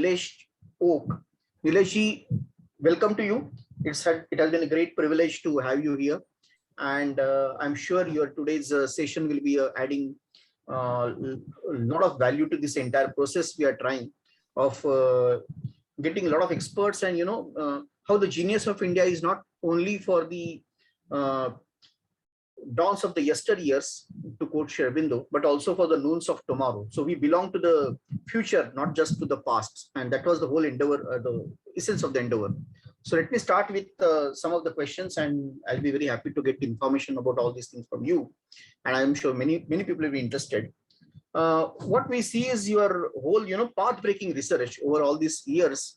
Nilesh Oak. Nilesh, welcome to you. It has been a great privilege to have you here, and I'm sure your today's session will be adding a lot of value to this entire process we are trying of getting a lot of experts, and how the genius of India is not only for the uh, dawns of the yesteryears, to quote Sherbindo, but also for the noons of tomorrow. So we belong to the future, not just to the past. And that was the whole endeavor, the essence of the endeavor. So let me start with some of the questions, and I'll be very happy to get information about all these things from you. And I'm sure many people will be interested. What we see is your whole, path-breaking research over all these years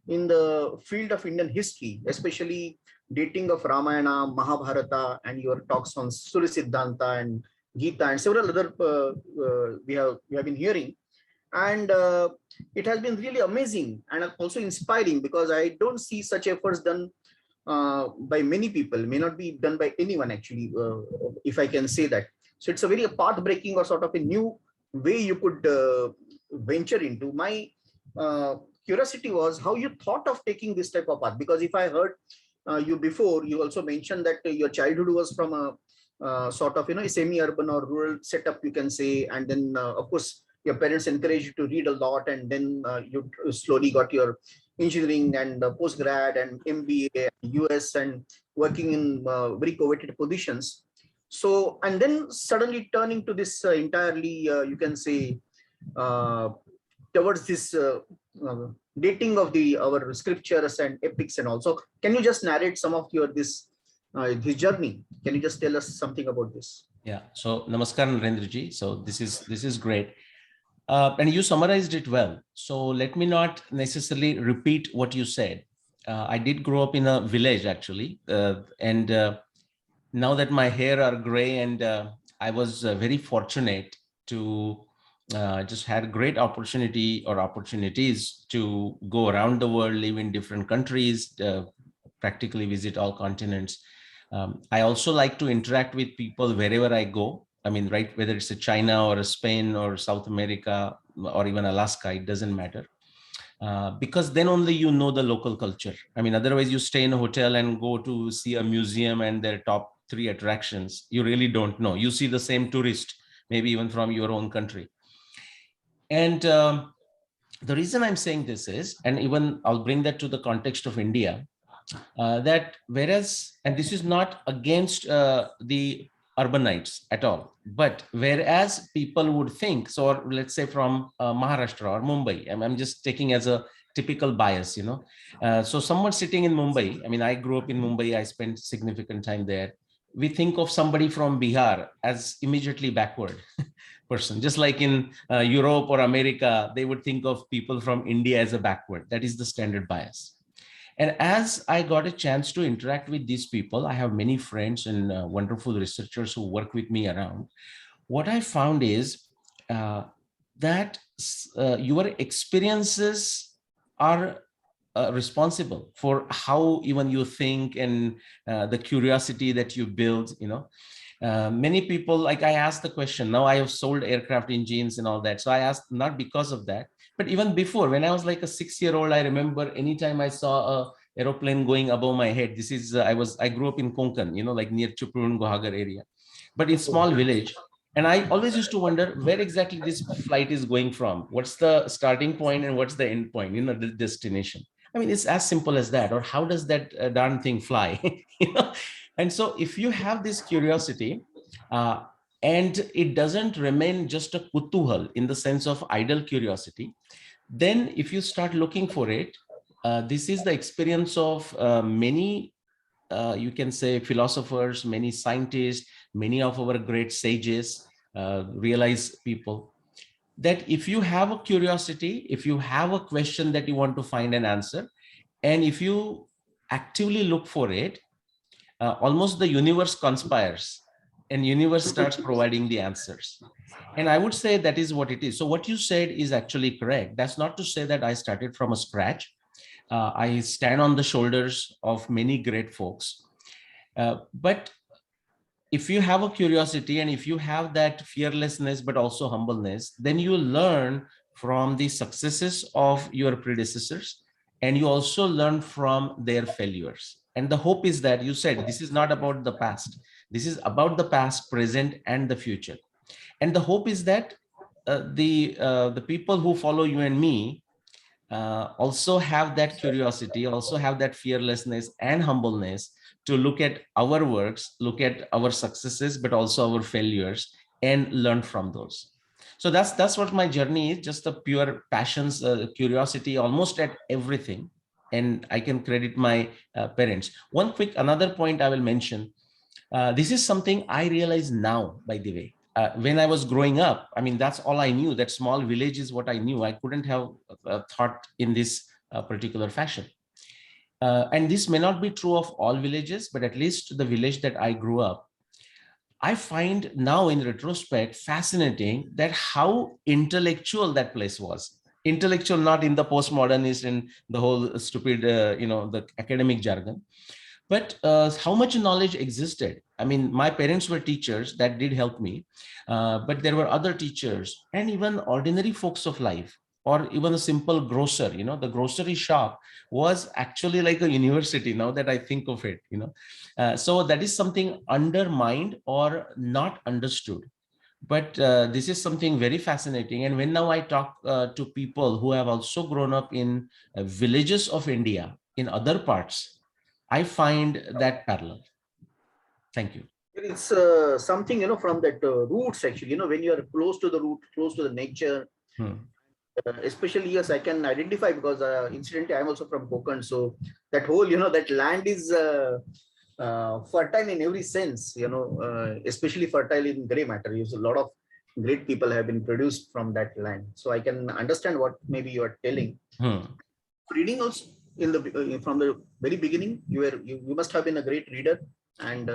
in the field of Indian history, especially dating of Ramayana, Mahabharata, and your talks on Surya Siddhanta and Gita and several other we have been hearing, and it has been really amazing and also inspiring, because I don't see such efforts done by many people, may not be done by anyone actually, if I can say that. So it's a very path breaking or sort of a new way you could venture into. My curiosity was how you thought of taking this type of path, because if I heard you before, you also mentioned that your childhood was from a sort of a semi-urban or rural setup, you can say, and then of course your parents encouraged you to read a lot, and then you slowly got your engineering and post-grad and MBA, US, and working in very coveted positions. So, and then suddenly turning to this entirely, you can say, uh, towards this dating of the our scriptures and epics and also. Can you just narrate some of your this journey? Can you just tell us something about this? Yeah. So, Namaskar, Narendraji. So this is great. And you summarized it well. So let me not necessarily repeat what you said. I did grow up in a village actually, and now that my hair are gray, and I was very fortunate to just had great opportunity or opportunities to go around the world, live in different countries, practically visit all continents. I also like to interact with people wherever I go. I mean, right, whether it's a China or a Spain or South America or even Alaska, it doesn't matter. Because then only you know the local culture. I mean, otherwise you stay in a hotel and go to see a museum and their top 3 attractions. You really don't know. You see the same tourist, maybe even from your own country. And the reason I'm saying this is, and even I'll bring that to the context of India, that whereas, and this is not against the urbanites at all, but whereas people would think, so or let's say from Maharashtra or Mumbai, I'm just taking as a typical bias, so someone sitting in Mumbai, I mean, I grew up in Mumbai, I spent significant time there. We think of somebody from Bihar as immediately backward person, just like in Europe or America, they would think of people from India as a backward. That is the standard bias. And as I got a chance to interact with these people, I have many friends and wonderful researchers who work with me around. What I found is that your experiences are responsible for how even you think, and the curiosity that you build, many people, like I asked the question, now I have sold aircraft engines and all that. So I asked not because of that, but even before, when I was like a 6-year-old, I remember anytime I saw a aeroplane going above my head. This is, I grew up in Konkan, like near Chuprun, Gohagar area, but in small village. And I always used to wonder where exactly this flight is going from. What's the starting point and what's the end point, the destination. I mean, it's as simple as that. Or how does that darn thing fly? And so if you have this curiosity, uh, and it doesn't remain just a kutuhal in the sense of idle curiosity, then if you start looking for it, this is the experience of many, you can say, philosophers, many scientists, many of our great sages, realize people, that if you have a curiosity, if you have a question that you want to find an answer, and if you actively look for it, almost the universe conspires and universe starts providing the answers. And I would say that is what it is. So what you said is actually correct. That's not to say that I started from a scratch. I stand on the shoulders of many great folks. But if you have a curiosity and if you have that fearlessness, but also humbleness, then you learn from the successes of your predecessors, and you also learn from their failures. And the hope is that you said this is not about the past. This is about the past, present, and the future. And the hope is that the people who follow you and me also have that curiosity, also have that fearlessness and humbleness to look at our works, look at our successes, but also our failures, and learn from those. So that's what my journey is, just the pure passions, curiosity, almost at everything. And I can credit my parents. One quick another point I will mention. This is something I realize now, by the way. When I was growing up, I mean, that's all I knew. That small village is what I knew. I couldn't have thought in this particular fashion. And this may not be true of all villages, but at least the village that I grew up, I find now in retrospect fascinating that how intellectual that place was. Intellectual, not in the postmodernist and the whole stupid, the academic jargon, but how much knowledge existed. I mean, my parents were teachers, that did help me, but there were other teachers and even ordinary folks of life, or even a simple grocer. The grocery shop was actually like a university, now that I think of it. So that is something undermined or not understood. But this is something very fascinating. And when now I talk to people who have also grown up in villages of India in other parts, I find that parallel. Thank you. It's something, from that roots actually, when you are close to the root, close to the nature, especially, yes, I can identify because incidentally, I'm also from Konkan. So that whole, that land is fertile in every sense, especially fertile in gray matter. A lot of great people have been produced from that land. So I can understand what maybe you are telling. Reading also from the very beginning, you must have been a great reader. And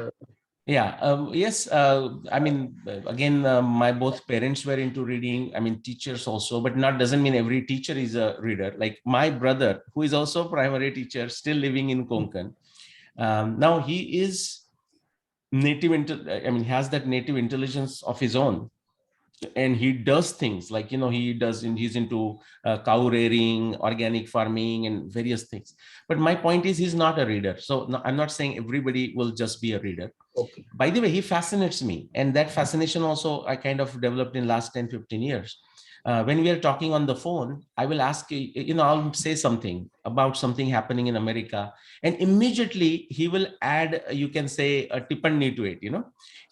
yes, I mean, again, my both parents were into reading. I mean, teachers also, but not doesn't mean every teacher is a reader. Like my brother, who is also a primary teacher, still living in Konkan. Now he is has that native intelligence of his own. And he does things like, he's into cow rearing, organic farming, and various things. But my point is, he's not a reader. So no, I'm not saying everybody will just be a reader. okay. By the way, he fascinates me. And that fascination also I kind of developed in last 10, 15 years. When we are talking on the phone, I will ask, I'll say something about something happening in America, and immediately he will add, you can say, a tippanni to it,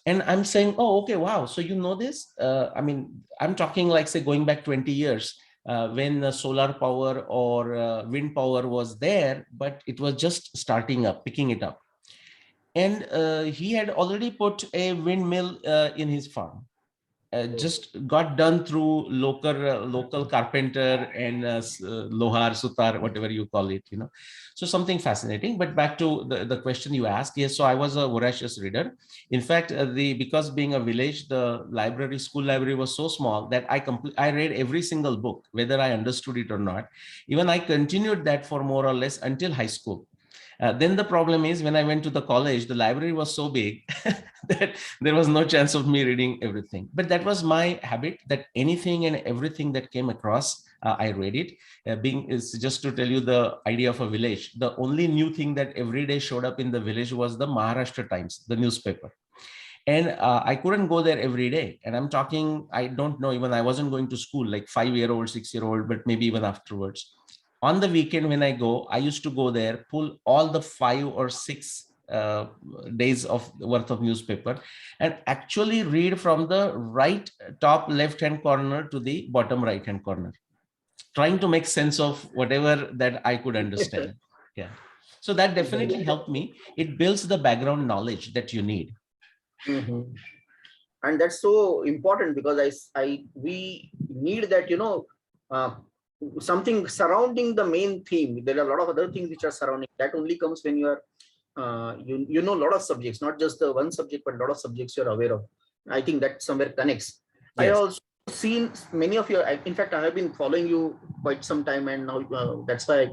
and I'm saying, oh, okay, wow. So you know this? I mean, I'm talking like, say, going back 20 years when solar power or wind power was there, but it was just starting up, picking it up. And he had already put a windmill in his farm. Just got done through local carpenter and lohar, sutar, whatever you call it, So something fascinating. But back to the question you asked. Yes, so I was a voracious reader. In fact, because being a village, the school library was so small that I read every single book, whether I understood it or not. Even I continued that for more or less until high school. Then the problem is, when I went to the college, the library was so big that there was no chance of me reading everything. But that was my habit, that anything and everything that came across, I read it. Is just to tell you the idea of a village. The only new thing that every day showed up in the village was the Maharashtra Times, the newspaper. And I couldn't go there every day. And I'm talking, I don't know, even I wasn't going to school, like 5-year-old, 6-year-old, but maybe even afterwards. On the weekend when I go, I used to go there, pull all the 5 or 6 days of worth of newspaper, and actually read from the right top left-hand corner to the bottom right-hand corner, trying to make sense of whatever that I could understand. Yeah. So that definitely helped me. It builds the background knowledge that you need. And that's so important, because we need that, something surrounding the main theme. There are a lot of other things which are surrounding. That only comes when you are, you know, a lot of subjects, not just the one subject, but a lot of subjects you're aware of. I think that somewhere connects. Yes. I also seen many of your, in fact, I have been following you quite some time, and now that's why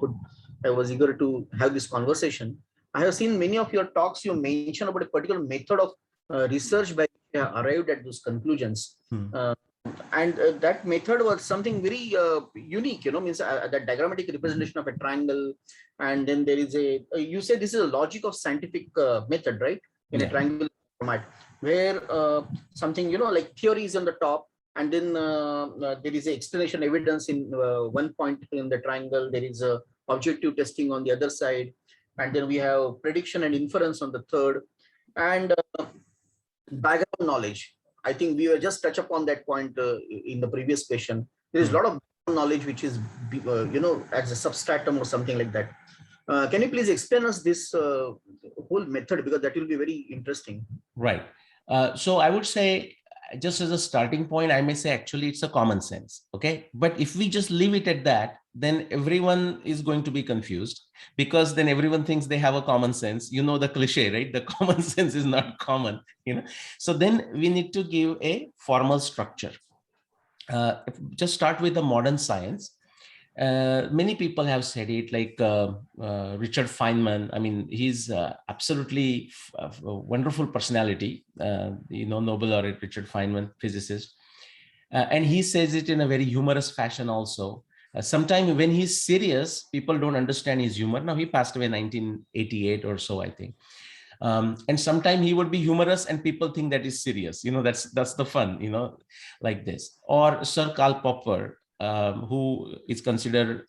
I was eager to have this conversation. I have seen many of your talks. You mentioned about a particular method of research by arrived at those conclusions. and that method was something very unique, means that diagrammatic representation of a triangle. And then there is you say this is a logic of scientific method, right? In a Yeah. triangle format, where something, like theory is on the top, and then there is a explanation evidence in one point in the triangle. There is a objective testing on the other side, and then we have prediction and inference on the third, and background knowledge. I think we were just touch upon that point in the previous question. There is a lot of knowledge which is, as a substratum or something like that. Can you please explain us this whole method, because that will be very interesting. Right. So I would say, just as a starting point, I may say actually it's a common sense. Okay. But if we just leave it at that, then everyone is going to be confused, because then everyone thinks they have a common sense. You know, the cliche, right? The common sense is not common, So then we need to give a formal structure. Just start with the modern science. Many people have said it, like Richard Feynman. I mean, he's absolutely a wonderful personality, Nobel laureate Richard Feynman, physicist. And he says it in a very humorous fashion also. Sometimes when he's serious, people don't understand his humor. Now, he passed away in 1988 or so, I think. And sometimes he would be humorous and people think that is serious. That's the fun, like this. Or Sir Karl Popper, who is considered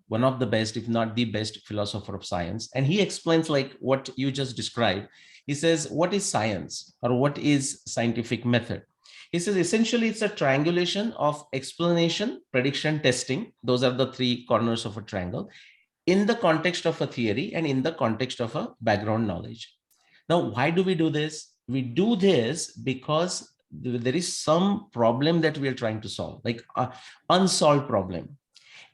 one of the best, if not the best philosopher of science. And he explains like what you just described. He says, what is science, or what is scientific method? He says, essentially, it's a triangulation of explanation, prediction, testing. Those are the three corners of a triangle in the context of a theory and in the context of a background knowledge. Now, why do we do this? We do this because there is some problem that we are trying to solve, like an unsolved problem.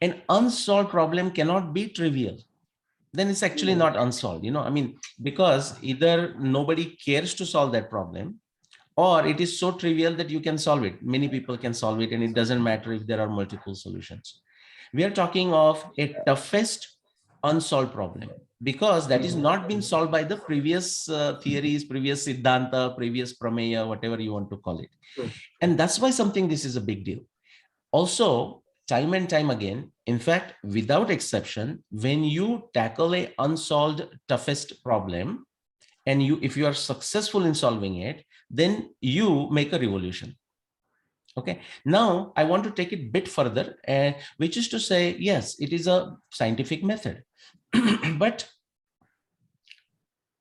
An unsolved problem cannot be trivial. Then it's actually not unsolved, because either nobody cares to solve that problem, or it is so trivial that you can solve it. Many people can solve it, and it doesn't matter if there are multiple solutions. We are talking of a toughest unsolved problem, because that is not been solved by the previous theories, previous siddhanta, previous prameya, whatever you want to call it. And that's why this is a big deal. Also, time and time again, in fact, without exception, when you tackle a unsolved toughest problem, and if you are successful in solving it, then you make a revolution. Okay. Now I want to take it a bit further, which is to say, yes, it is a scientific method, but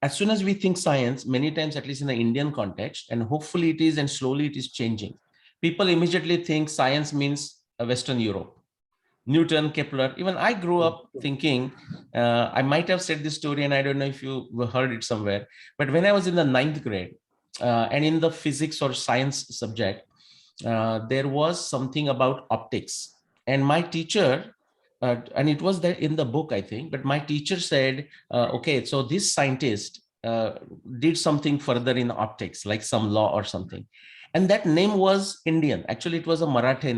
as soon as we think science, many times, at least in the Indian context, and hopefully it is, and slowly it is changing, people immediately think science means Western Europe. Newton, Kepler. Even I grew up thinking, I might have said this story, and I don't know if you heard it somewhere, but when I was in the 9th grade, and in the physics or science subject, there was something about optics. And my teacher, and it was there in the book, I think, but my teacher said, okay, so this scientist did something further in optics, like some law or something. And that name was Indian. Actually, it was a Marathi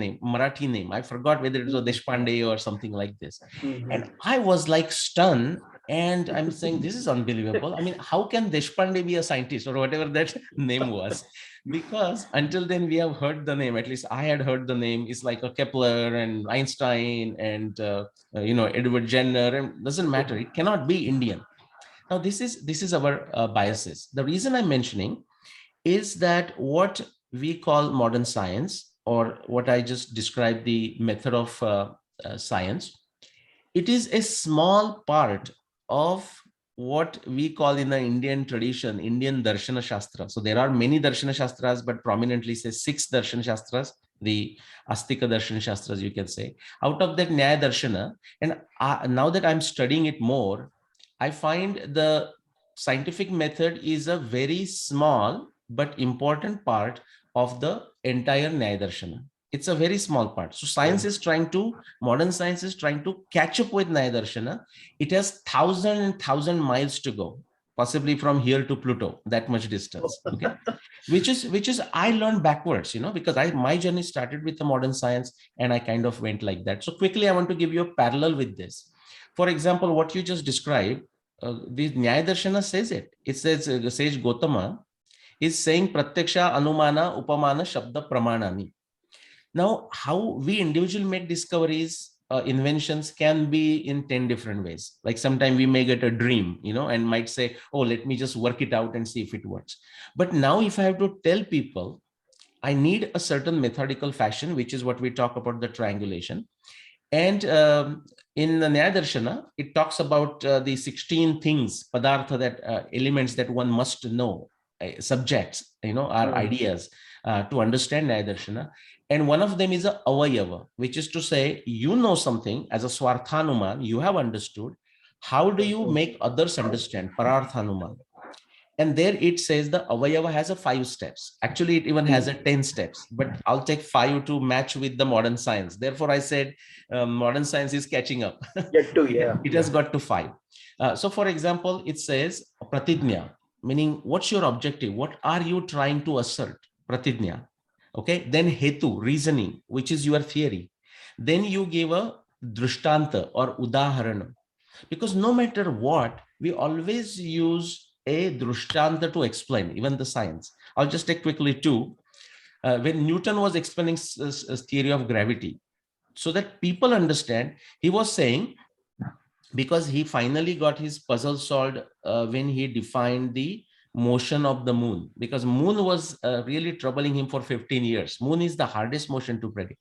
name. I forgot whether it was Deshpande or something like this. And I was like stunned. And I'm saying, this is unbelievable. I mean, how can Deshpande be a scientist, or whatever that name was? Because until then, we have heard the name. At least I had heard the name. It's like a Kepler and Einstein and Edward Jenner. And doesn't matter. It cannot be Indian. Now, this is our biases. The reason I'm mentioning is that what we call modern science, or what I just described, the method of science, it is a small part of what we call in the Indian tradition, Indian Darshana Shastra. So there are many Darshana Shastras, but prominently say 6 Darshana Shastras, the Astika Darshana Shastras, you can say. Out of that, Nyaya Darshana, and now that I'm studying it more, I find the scientific method is a very small but important part of the entire Nyaya Darshana. It's a very small part. So modern science is trying to catch up with Nyaya Darshana. It has 1,000 miles to go, possibly from here to Pluto, that much distance. Okay, which is I learned backwards, because my journey started with the modern science, and I kind of went like that. So quickly, I want to give you a parallel with this. For example, what you just described, the Nyaya Darshana says it. It says Sage Gautama is saying Pratyaksha, Anumana, Upamana, Shabda, Pramanani. Now, how we individually make discoveries, inventions can be in 10 different ways. Like sometimes we may get a dream, and might say, oh, let me just work it out and see if it works. But now if I have to tell people, I need a certain methodical fashion, which is what we talk about, the triangulation. And in the Nyaya Darshana, it talks about the 16 things, padartha, that elements that one must know, subjects, are ideas to understand Nyaya Darshana. And one of them is a avayava, which is to say, you know something as a swarthanuman, you have understood. How do you make others understand? Pararthanuman. And there it says the avayava has a 5 steps. Actually, it even has a 10 steps, but I'll take 5 to match with the modern science. Therefore, I said modern science is catching up. It has got to 5. So for example, it says pratidnya, meaning what's your objective? What are you trying to assert? Pratidnya. Okay. Then hetu, reasoning, which is your theory. Then you give a drishtanta or udaharana. Because no matter what, we always use a drishtanta to explain even the science. I'll just take quickly 2. When Newton was explaining theory of gravity, so that people understand, he was saying, because he finally got his puzzle solved when he defined the motion of the moon, because moon was really troubling him for 15 years. Moon is the hardest motion to predict.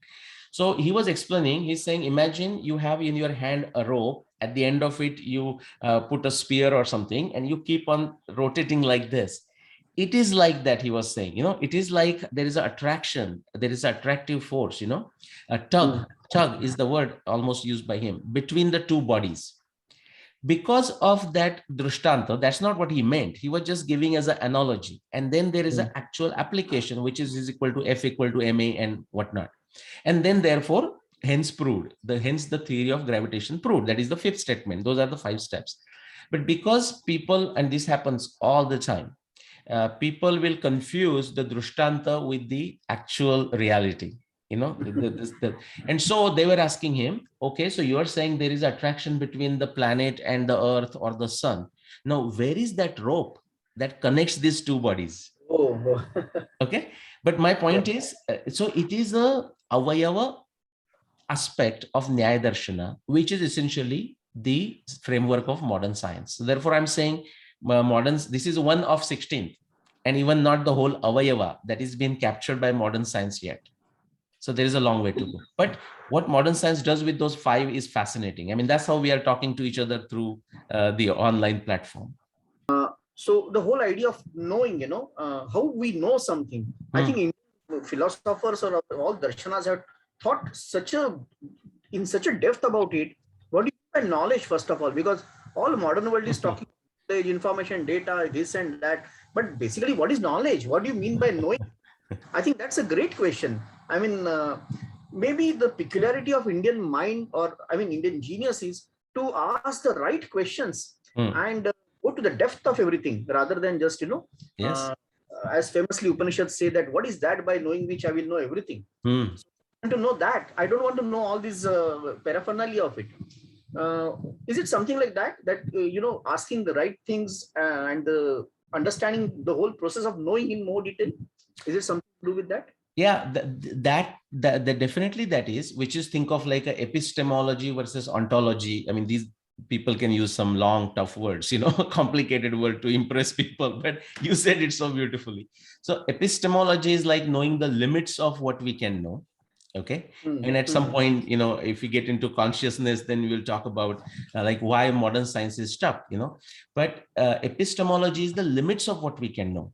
So he was explaining, he's saying, imagine you have in your hand a rope. At the end of it, you put a spear or something, and you keep on rotating like this. It is like that, he was saying, it is like there is an attraction, there is an attractive force, a tug. Tug is the word almost used by him, between the two bodies. Because of that drishtanta, that's not what he meant. He was just giving as an analogy. And then there is an actual application, which is equal to F equal to ma and whatnot. And then therefore, hence proved, hence the theory of gravitation proved. That is the 5th statement. Those are the 5 steps. But because people, and this happens all the time, people will confuse the drishtanta with the actual reality. And so they were asking him, okay, so you are saying there is attraction between the planet and the earth or the sun. Now, where is that rope that connects these two bodies? Okay. But my point is, so it is a avayava aspect of Nyaya Darshana, which is essentially the framework of modern science. So therefore, I'm saying this is one of 16, and even not the whole avayava that is being captured by modern science yet. So there is a long way to go. But what modern science does with those 5 is fascinating. I mean, that's how we are talking to each other through the online platform. So the whole idea of knowing, how we know something, I think Indian philosophers or all darshanas have thought in such a depth about it. What do you mean by knowledge, first of all? Because all modern world is talking about information, data, this and that. But basically, what is knowledge? What do you mean by knowing? I think that's a great question. I mean, maybe the peculiarity of Indian mind, or Indian genius, is to ask the right questions and go to the depth of everything rather than just, yes. As famously Upanishads say that what is that by knowing which I will know everything. So I want to know that. I don't want to know all this paraphernalia of it. Is it something like that, asking the right things and understanding the whole process of knowing in more detail? Is it something to do with that? Yeah, that definitely that is, which is, think of like a epistemology versus ontology. I mean, these people can use some long, tough words, complicated word to impress people, but you said it so beautifully. So epistemology is like knowing the limits of what we can know. Okay. And at some point, if we get into consciousness, then we will talk about like why modern science is stuck, but epistemology is the limits of what we can know.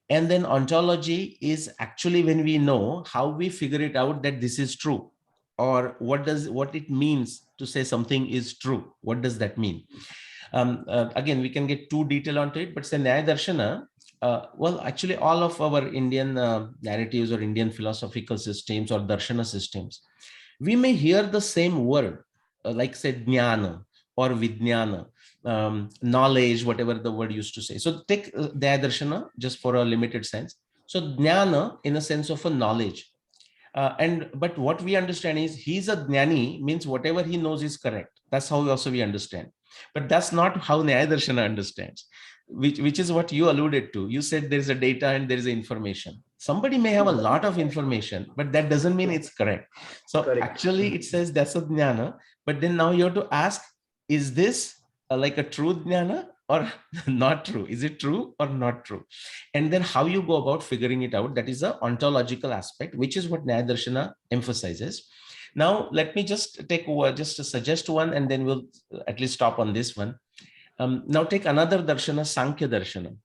And then ontology is actually when we know how we figure it out that this is true, or what it means to say something is true. What does that mean? Again, we can get too detailed onto it, but say Nyaya Darshana, well, actually all of our Indian narratives or Indian philosophical systems or Darshana systems, we may hear the same word, like say Jnana or Vijnana, knowledge, whatever the word used to say. So take Nyaya Darshana just for a limited sense. So Jnana in a sense of a knowledge. But what we understand is he's a Jnani means whatever he knows is correct. That's how also we understand. But that's not how Nyaya Darshana understands. which is what you alluded to. You said there is a data and there is a information. Somebody may have a lot of information, but that doesn't mean it's correct. So Correct. actually it says that's a jnana, but then now you have to ask, is this like a true jnana or not true? Is it true or not true? And then how you go about figuring it out, that is a ontological aspect, which is what Nyaya Darshana emphasizes. Now, let me just take just to suggest one, and then we'll at least stop on this one. Now take another darshana, Sankhya Darshana.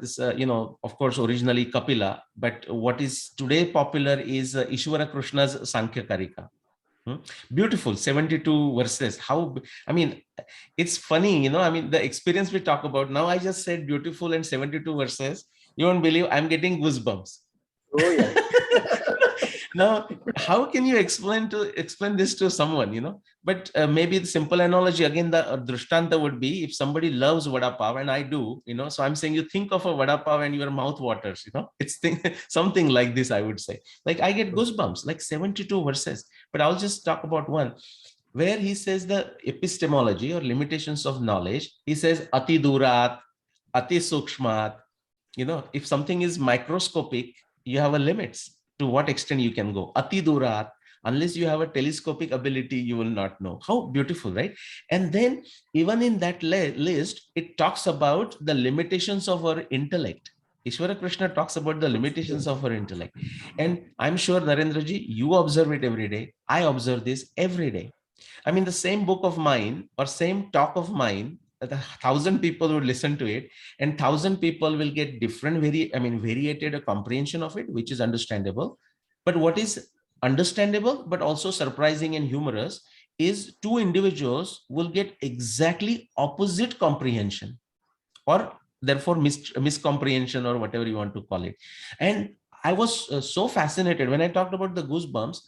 This, of course, originally Kapila, but what is today popular is Ishvara Krishna's Sankhya Karika. Beautiful, 72 verses. How, I mean, it's funny, the experience we talk about now, I just said beautiful and 72 verses. You won't believe I'm getting goosebumps. Oh, yeah. Now, how can you explain this to someone, but maybe the simple analogy, again, the drishtanta would be, if somebody loves vada pav, and I do, so I'm saying, you think of a vada pav and your mouth waters, it's something like this, I would say. Like I get goosebumps, like 72 verses, but I'll just talk about one where he says the epistemology or limitations of knowledge. He says ati durat, ati sukshmat, if something is microscopic, you have a limits to what extent you can go. Ati durat, unless you have a telescopic ability, you will not know. How beautiful, right? And then even in that list, it talks about the limitations of our intellect. Ishvara Krishna talks about the limitations of our intellect. And I'm sure, Narendraji, you observe it every day. I observe this every day. I mean, the same book of mine or same talk of mine, 1,000 people would listen to it, and 1,000 people will get different, variated comprehension of it, which is understandable. But what is understandable, but also surprising and humorous, is two individuals will get exactly opposite comprehension, or therefore miscomprehension, or whatever you want to call it. And I was so fascinated when I talked about the goosebumps,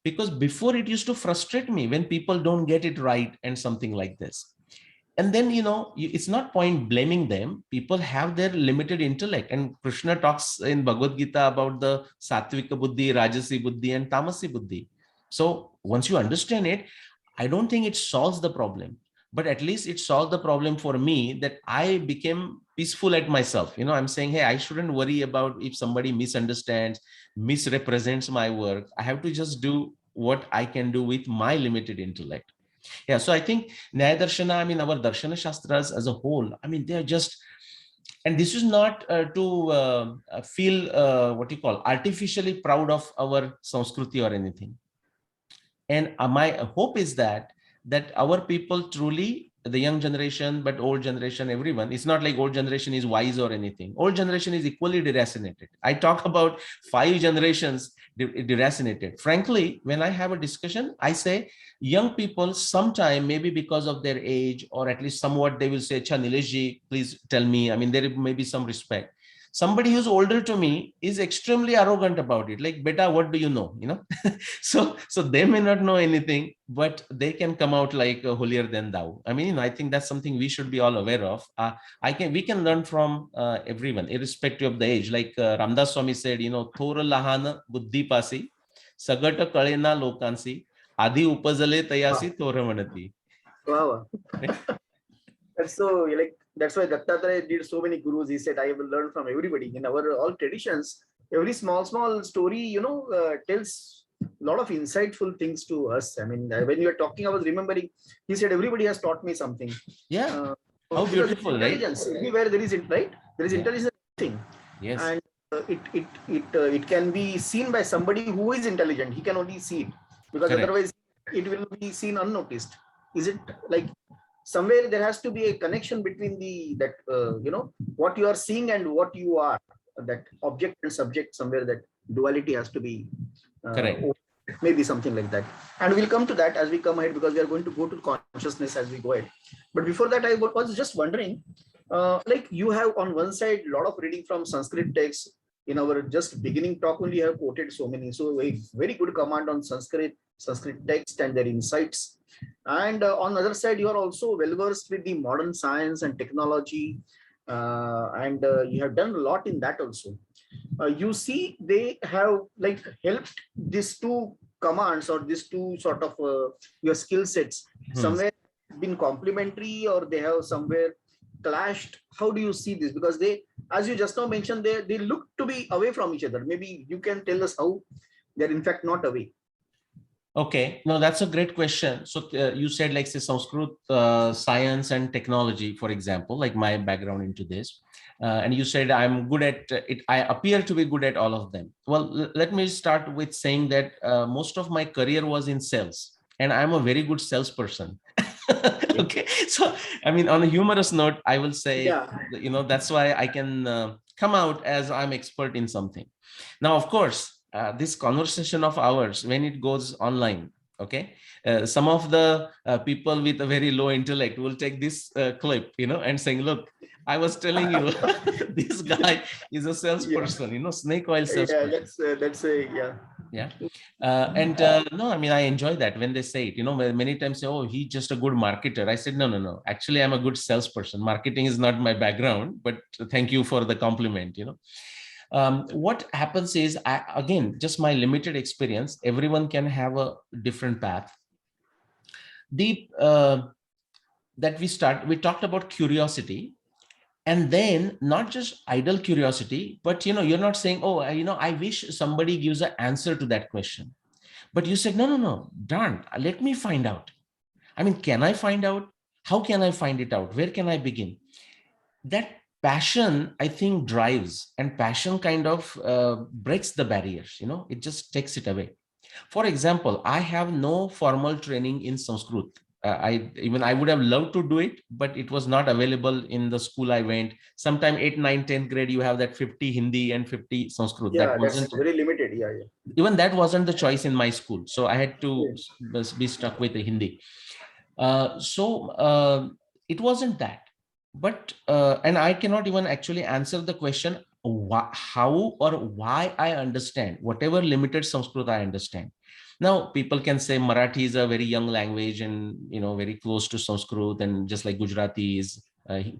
because before it used to frustrate me when people don't get it right and something like this. And then, it's not point blaming them. People have their limited intellect. And Krishna talks in Bhagavad Gita about the Sattvika Buddhi, Rajasi Buddhi, and Tamasi Buddhi. So once you understand it, I don't think it solves the problem, but at least it solved the problem for me, that I became peaceful at myself. I'm saying, hey, I shouldn't worry about if somebody misunderstands, misrepresents my work. I have to just do what I can do with my limited intellect. Yeah, so I think Nyaya Darshana, our Darshana Shastras as a whole, they're just, and this is not to feel what you call artificially proud of our Sanskriti or anything. And my hope is that our people truly, the young generation, but old generation, everyone, it's not like old generation is wise or anything. Old generation is equally deracinated. I talk about 5 generations deracinated. Frankly, when I have a discussion, I say young people sometime, maybe because of their age, or at least somewhat, they will say, Cha Nileshji, please tell me. There may be some respect. Somebody who's older to me is extremely arrogant about it. Like, beta, what do you know? So they may not know anything, but they can come out like holier than thou. I think that's something we should be all aware of. We can learn from everyone, irrespective of the age. Like Ramdas Swami said, Thora lahan buddhi pasi, sagata kalena lokansi, adi upazale tayasi thora manati. Wow. That's why Dattatreya did so many gurus. He said, I will learn from everybody. In our all traditions, every small story, tells a lot of insightful things to us. When you are talking, I was remembering, he said, everybody has taught me something. Yeah. How beautiful, right? Everywhere there is it, right? There is intelligence. Yes. And it can be seen by somebody who is intelligent. He can only see it, because Correct. Otherwise it will be seen unnoticed. Is it like somewhere there has to be a connection between what you are seeing and what you are, that object and subject, somewhere that duality has to be correct. Maybe something like that. And we'll come to that as we come ahead, because we are going to go to consciousness as we go ahead. But before that, I was just wondering, like you have on one side a lot of reading from Sanskrit texts. In our just beginning talk only, have quoted so many. So a very good command on Sanskrit text and their insights. And on the other side, you are also well versed with the modern science and technology, and you have done a lot in that also. You see, they have like helped these two commands, or these two sort of your skill sets somewhere been complementary, or they have somewhere clashed? How do you see this? Because they, as you just now mentioned, they look to be away from each other. Maybe you can tell us how they're in fact not away. Okay, no, that's a great question. So you said like say Sanskrit, science and technology, for example, like my background into this. And you said I'm good at it. I appear to be good at all of them. Well, let me start with saying that most of my career was in sales, and I'm a very good salesperson. Okay, so I mean, on a humorous note, I will say, Yeah. that's why I can come out as I'm expert in something. Now, of course, this conversation of ours, when it goes online, okay, some of the people with a very low intellect will take this clip, and saying, look, I was telling you, this guy is a salesperson, snake oil Yeah, salesperson. that's a yeah. Yeah. And no, I mean, I enjoy that when they say it, many times say, oh, he's just a good marketer. I said, no, no, no. Actually, I'm a good salesperson. Marketing is not my background, but thank you for the compliment, what happens is, again, just my limited experience, everyone can have a different path. The that we talked about curiosity, and then not just idle curiosity, but you're not saying, oh, I wish somebody gives an answer to that question, but you said, no, no, no, darn, let me find out. I mean, can I find out? How can I find it out? Where can I begin? That passion, I think, drives, and passion kind of breaks the barriers. It just takes it away. For example, I have no formal training in Sanskrit. I would have loved to do it, but it was not available in the school I went. Sometime 8th, 9th, 10th grade, you have that 50 Hindi and 50 Sanskrit. Yeah, That that's wasn't, very limited. Yeah, yeah. even that wasn't the choice in my school. So I had to Yes. be stuck with the Hindi. So it wasn't that. But, and I cannot even actually answer the question, how or why I understand whatever limited Sanskrit I understand. Now, people can say Marathi is a very young language and, very close to Sanskrit, and just like Gujarati is,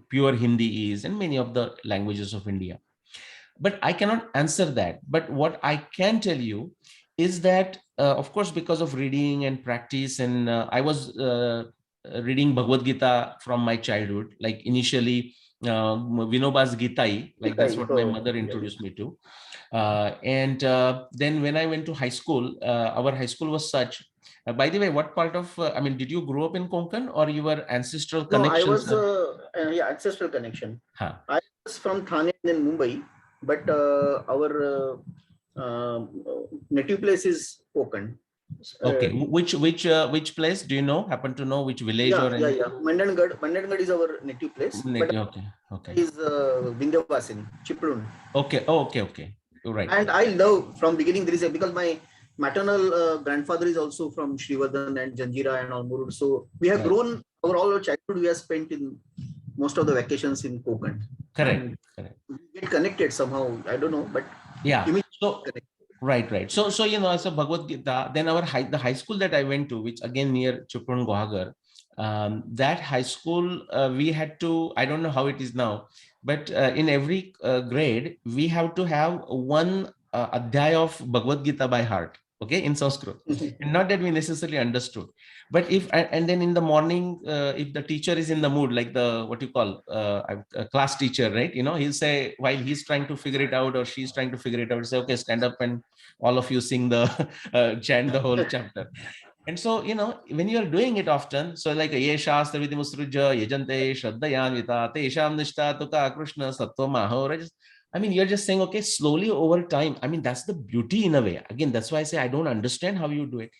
pure Hindi is, and many of the languages of India. But I cannot answer that. But what I can tell you is that, of course, because of reading and practice, and I was reading Bhagavad Gita from my childhood, like initially Vinoba's Gitai, like that's what my Oh, mother yeah, introduced me to. And then when I went to high school, our high school was such. By the way, what part of, I mean, did you grow up in Konkan, or your ancestral no, I connections was are? yeah, ancestral connection. Huh. I was from Thane in Mumbai, but our native place is Konkan. Okay, which place do you know? Happen to know which village Yeah, or yeah, anything? yeah. Mandangad is our native place, but Okay, okay, is Vindhyavasin, Chiplun. okay. Oh, okay, okay. You're right. And I love from beginning there is a, because my maternal grandfather is also from Srivardhan and Janjira and Almurud. So we have Right. grown all our childhood. We have spent in most of the vacations in Konkan, Correct. and Correct. we get connected somehow. I don't know, but Yeah. immediately So connected. right, right. So as a Bhagavad Gita, then the high school that I went to, which again near Chupran Guhagar, that high school we had to. I don't know how it is now, but in every grade we have to have one adhyaya of Bhagavad Gita by heart. Okay, in Sanskrit, and not that we necessarily understood, but if and then in the morning, if the teacher is in the mood, like the what you call a class teacher, right? He'll say, while he's trying to figure it out or she's trying to figure it out, say, okay, stand up and all of you sing the chant the whole chapter. And so, when you're doing it often, so like ye shastra vidimusruja yajante shraddhayanvita tesham nishta tuka krishna sattva maho. I mean, you're just saying, okay, slowly over time. I mean, that's the beauty in a way. Again, that's why I say I don't understand how you do it.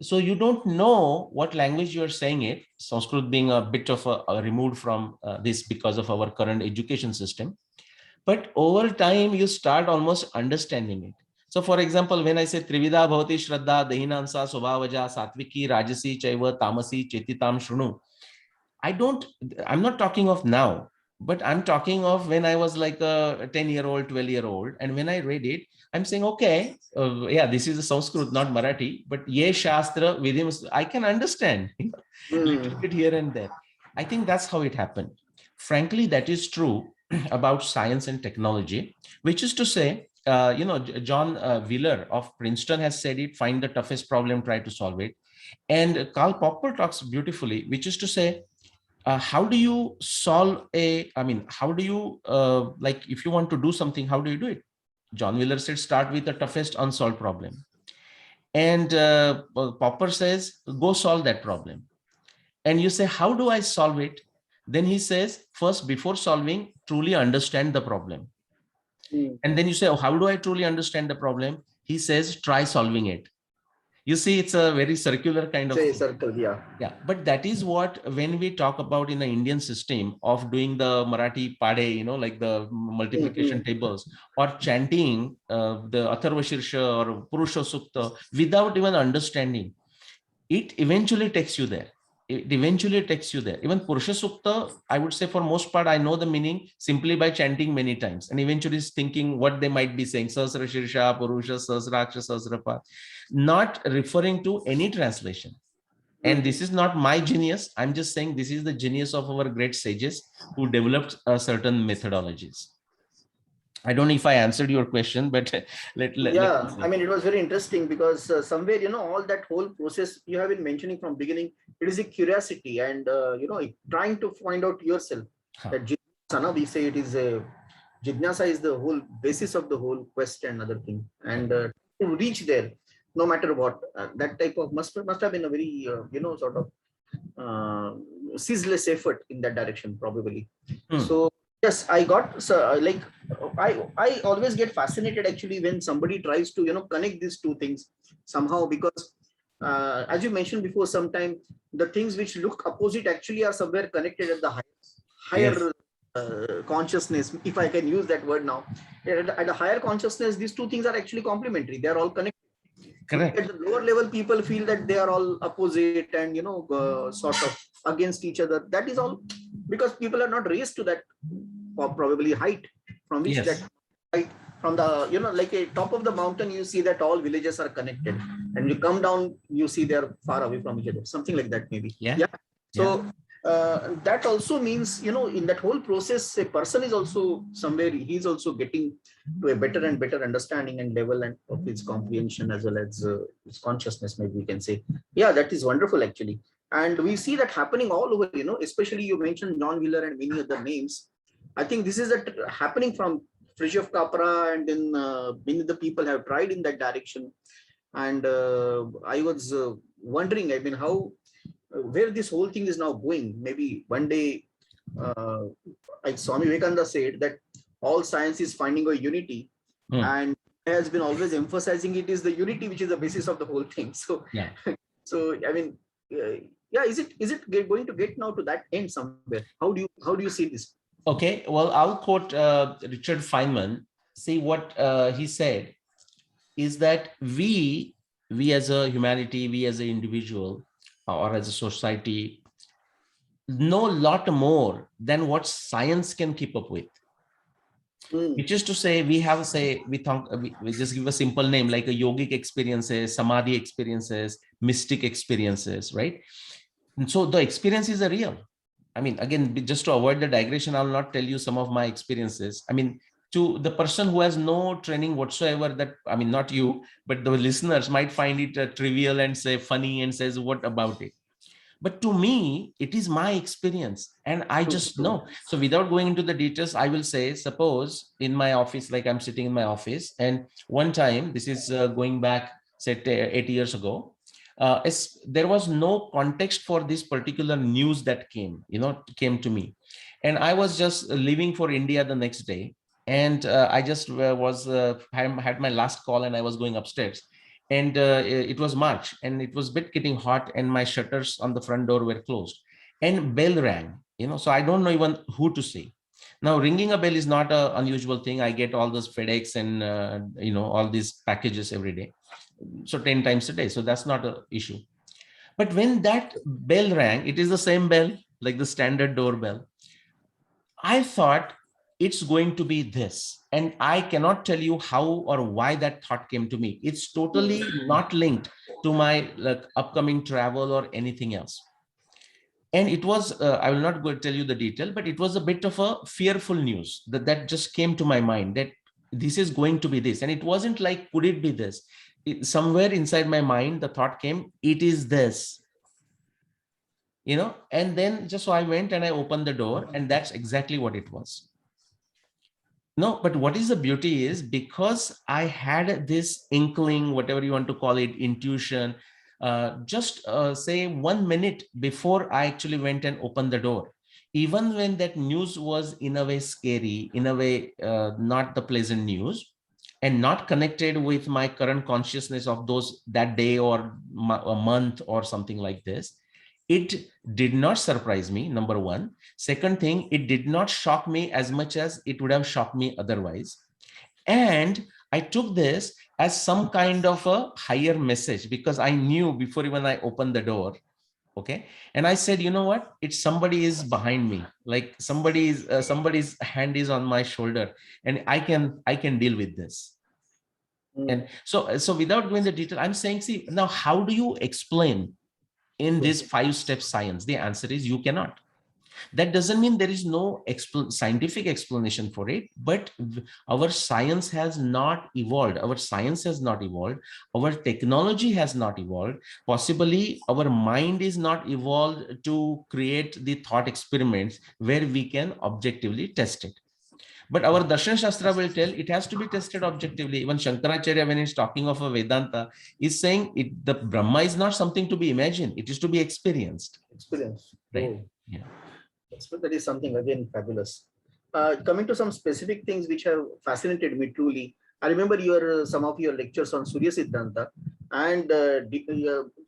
So you don't know what language you're saying it, Sanskrit being a bit of a removed from this because of our current education system. But over time, you start almost understanding it. So for example, when I say Trivida Bhavati Shraddha, Dahinamsa, Svabhavaja, Satviki, Rajasi, Chaiva, Tamasi, Chetitam, Shrunu, I'm not talking of now, but I'm talking of when I was like a 10-year-old, 12-year-old. And when I read it, I'm saying, okay, yeah, this is a Sanskrit, not Marathi, but ye Shastra, Vidim, I can understand a little bit here and there. I think that's how it happened. Frankly, that is true about science and technology, which is to say, John Wheeler of Princeton has said it, find the toughest problem, try to solve it. And Karl Popper talks beautifully, which is to say, how do you solve how do you, like, if you want to do something, how do you do it? John Wheeler said, start with the toughest unsolved problem. And Popper says, go solve that problem. And you say, how do I solve it? Then he says, first, before solving, truly understand the problem. Mm. And then you say, oh, how do I truly understand the problem? He says, try solving it. You see, it's a very circular kind of Say thing. circle, yeah. Yeah, but that is what, when we talk about in the Indian system of doing the Marathi Pade, like the multiplication Mm-hmm. tables, or chanting the Atharva Shirsha or Purusha Sukta without even understanding, it eventually takes you there. It eventually takes you there. Even Purusha Sukta, I would say for most part, I know the meaning simply by chanting many times and eventually thinking what they might be saying. Sasra Shirsha, Purusha, Sasraksha, Sasrapa, not referring to any translation. And this is not my genius. I'm just saying this is the genius of our great sages who developed certain methodologies. I don't know if I answered your question, but let me Yeah, I see. mean, it was very interesting because somewhere, all that whole process you have been mentioning from beginning, it is a curiosity and, trying to find out yourself Huh. that Jignasa, we say it is a Jignasa is the whole basis of the whole quest and other thing. And to reach there, no matter what, that type of must have been a very, sort of ceaseless effort in that direction, probably. Hmm. So yes, I got so like I always get fascinated actually when somebody tries to connect these two things somehow, because as you mentioned before, sometimes the things which look opposite actually are somewhere connected at the Yes, higher consciousness, if I can use that word now. At a higher consciousness, these two things are actually complementary. They are all connected. Maybe at correct. the lower level, people feel that they are all opposite and sort of against each other. That is all because people are not raised to that probably height from which that Yes, height from the like a top of the mountain, you see that all villages are connected, and you come down, you see they're far away from each other, something like that maybe. yeah, Yeah. yeah. So that also means in that whole process, a person is also somewhere, he's also getting to a better and better understanding and level and of his comprehension as well as his consciousness, maybe we can say. Yeah, that is wonderful actually. And we see that happening all over, especially you mentioned John Wheeler and many other names. I think this is happening from Fritjof Capra, and then many of the people have tried in that direction. And I was wondering, I mean, how where this whole thing is now going. Maybe one day, uh, like Swami Vivekananda said, that all science is finding a unity, Hmm. and has been always emphasizing it is the unity which is the basis of the whole thing. So, Yeah. so I mean, yeah, is it going to get now to that end somewhere? How do you see this? Okay. Well, I'll quote Richard Feynman. See what he said is that we as a humanity, we as an individual, or as a society, know a lot more than what science can keep up with. Mm, Which is to say, we have, say, we just give a simple name like a yogic experiences, samadhi experiences, mystic experiences, right? And so the experiences are real. I mean, again, just to avoid the digression, I'll not tell you some of my experiences. I mean, to the person who has no training whatsoever, that, I mean, not you, but the listeners might find it trivial and say funny and says, what about it? But to me, it is my experience and I true, just true. know. So without going into the details, I will say, suppose in my office, like I'm sitting in my office, and one time, this is going back, say, 8 years ago, there was no context for this particular news that came to me. And I was just leaving for India the next day. And I just had my last call and I was going upstairs, and it was March and it was a bit getting hot, and my shutters on the front door were closed and bell rang, so I don't know even who to say. Now, ringing a bell is not an unusual thing. I get all those FedEx and all these packages every day, so 10 times a day, so that's not an issue. But when that bell rang, it is the same bell like the standard doorbell. I thought it's going to be this. And I cannot tell you how or why that thought came to me. It's totally Mm, not linked to my upcoming travel or anything else. And it was, I will not go tell you the detail, but it was a bit of a fearful news that just came to my mind, that this is going to be this. And it wasn't like, could it be this? Somewhere inside my mind, the thought came, it is this. and then just so I went and I opened the door, and that's exactly what it was. No, but what is the beauty is, because I had this inkling, whatever you want to call it, intuition, just say 1 minute before I actually went and opened the door. Even when that news was in a way scary, in a way not the pleasant news, and not connected with my current consciousness of that day or a month or something like this, it did not surprise me, number one. Second thing, it did not shock me as much as it would have shocked me otherwise. And I took this as some kind of a higher message, because I knew before even I opened the door. Okay. And I said, you know what? It's somebody is behind me. Like somebody's hand is on my shoulder, and I can deal with this. And so without going into detail, I'm saying, see, now how do you explain in this 5-step science? The answer is you cannot. That doesn't mean there is no scientific explanation for it, but our science has not evolved. Our science has not evolved. Our technology has not evolved. Possibly our mind is not evolved to create the thought experiments where we can objectively test it. But our Darshan Shastra will tell it has to be tested objectively. Even Shankaracharya, when he's talking of a Vedanta, is saying the Brahma is not something to be imagined. It is to be experienced. Experience. Right. Oh. Yeah. That is something again fabulous. Coming to some specific things which have fascinated me truly. I remember some of your lectures on Surya Siddhanta, and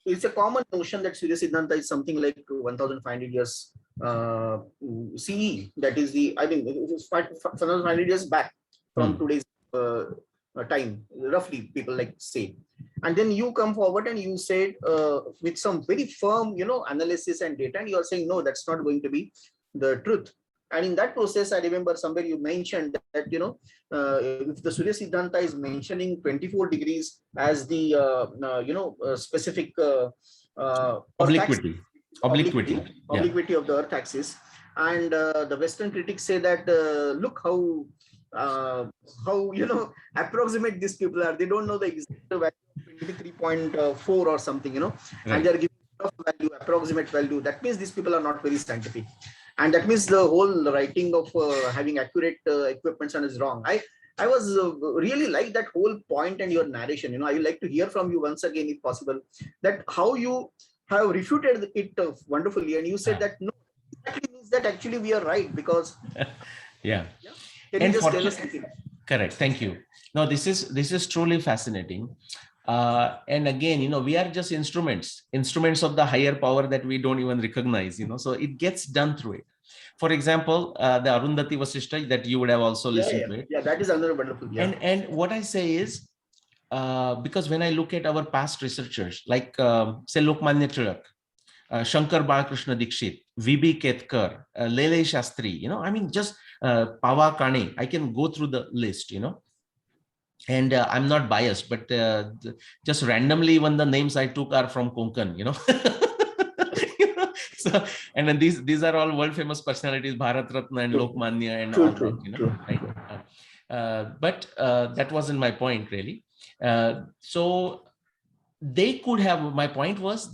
it's a common notion that Surya Siddhanta is something like 1,500 years CE. That is I think it is 1,500 years back from today's time, roughly, people like say. And then you come forward and you said with some very firm, analysis and data, and you are saying, no, that's not going to be the truth. And in that process, I remember somewhere you mentioned that, if the Surya Siddhanta is mentioning 24 degrees as the, specific obliquity of the Earth axis. And the Western critics say that, look how approximate these people are. They don't know the exact value of 23.4 or something, Right. And they're giving value, approximate value. That means these people are not very scientific. And that means the whole writing of having accurate equipments and is wrong. I was really like that whole point and your narration. I would like to hear from you once again, if possible, that how you have refuted it wonderfully. And you said that no, exactly means that actually we are right, because yeah. Can you just tell us? Correct. Thank you. No, this is truly fascinating. And again, we are just instruments of the higher power that we don't even recognize, so it gets done through it. For example, the Arundhati Vasishtha that you would have also listened to it. Yeah, that is another wonderful. Yeah. And what I say is, because when I look at our past researchers, like say Lokmanya Tilak, Shankar Balakrishna Dikshit, V.B. Ketkar, Lele Shastri, I mean, just Pava Kane, I can go through the list, and I'm not biased, but just randomly, even the names I took are from Konkan, So, and then these are all world famous personalities, Bharat Ratna and Lokmanya and all that, right? But that wasn't my point really. So they could have, my point was,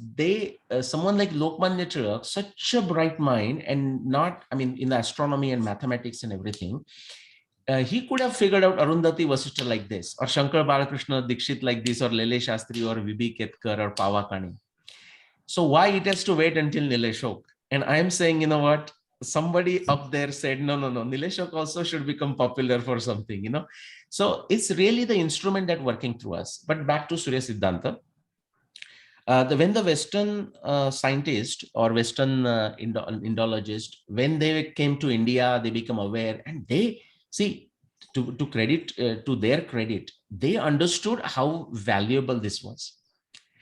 someone like Lokmanya Tilak, such a bright mind, and not, I mean, in astronomy and mathematics and everything, he could have figured out Arundhati Vasishtha like this, or Shankar Balakrishna Dikshit like this, or Lele Shastri, or V.B. Ketkar, or Pava Kane. So why it has to wait until Nileshok? And I'm saying, what? Somebody up there said, no, Nileshok also should become popular for something, So it's really the instrument that working through us. But back to Surya Siddhanta. When the Western scientist or Western Indologist, when they came to India, they become aware, and they see, to their credit, they understood how valuable this was.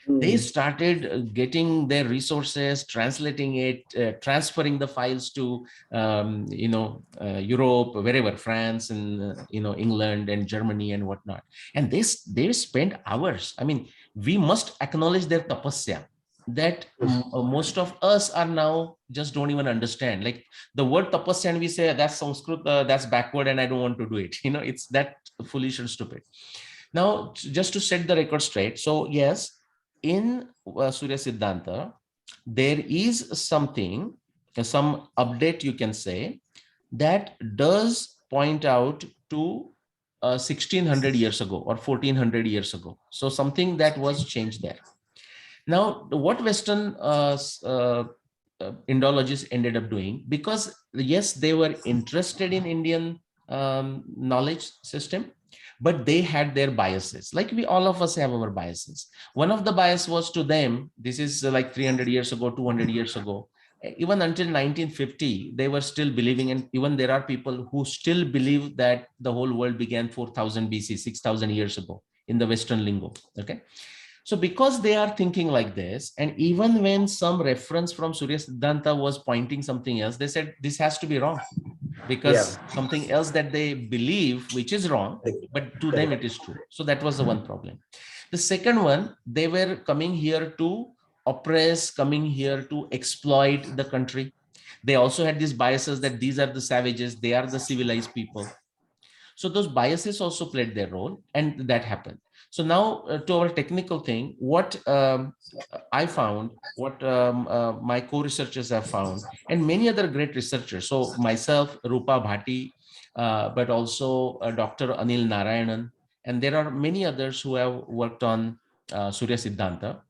They started getting their resources, translating it, transferring the files to, Europe, wherever, France and, England and Germany and whatnot. And they spent hours. I mean, we must acknowledge their tapasya that most of us are now just don't even understand. Like the word tapasya, and we say that's Sanskrit, that's backward, and I don't want to do it. It's that foolish and stupid. Now, just to set the record straight. So yes, in Surya Siddhanta, there is something, some update you can say, that does point out to 1600 years ago or 1400 years ago. So something that was changed there. Now, what Western Indologists ended up doing, because yes, they were interested in Indian knowledge system, but they had their biases. Like we, all of us have our biases. One of the bias was to them, this is like 300 years ago, 200 years ago, even until 1950, they were still believing, and even there are people who still believe that the whole world began 4000 BC, 6000 years ago in the Western lingo. Okay. So because they are thinking like this, and even when some reference from Surya Siddhanta was pointing something else, they said this has to be wrong, because something else that they believe, which is wrong, but to them it is true. So that was the one problem. The second one, they were coming here to oppress, coming here to exploit the country. They also had these biases that these are the savages, they are the civilized people. So those biases also played their role, and that happened. So now to our technical thing, what I found, what my co-researchers have found, and many other great researchers. So myself, Rupa Bhati, but also Dr. Anil Narayanan, and there are many others who have worked on Surya Siddhanta.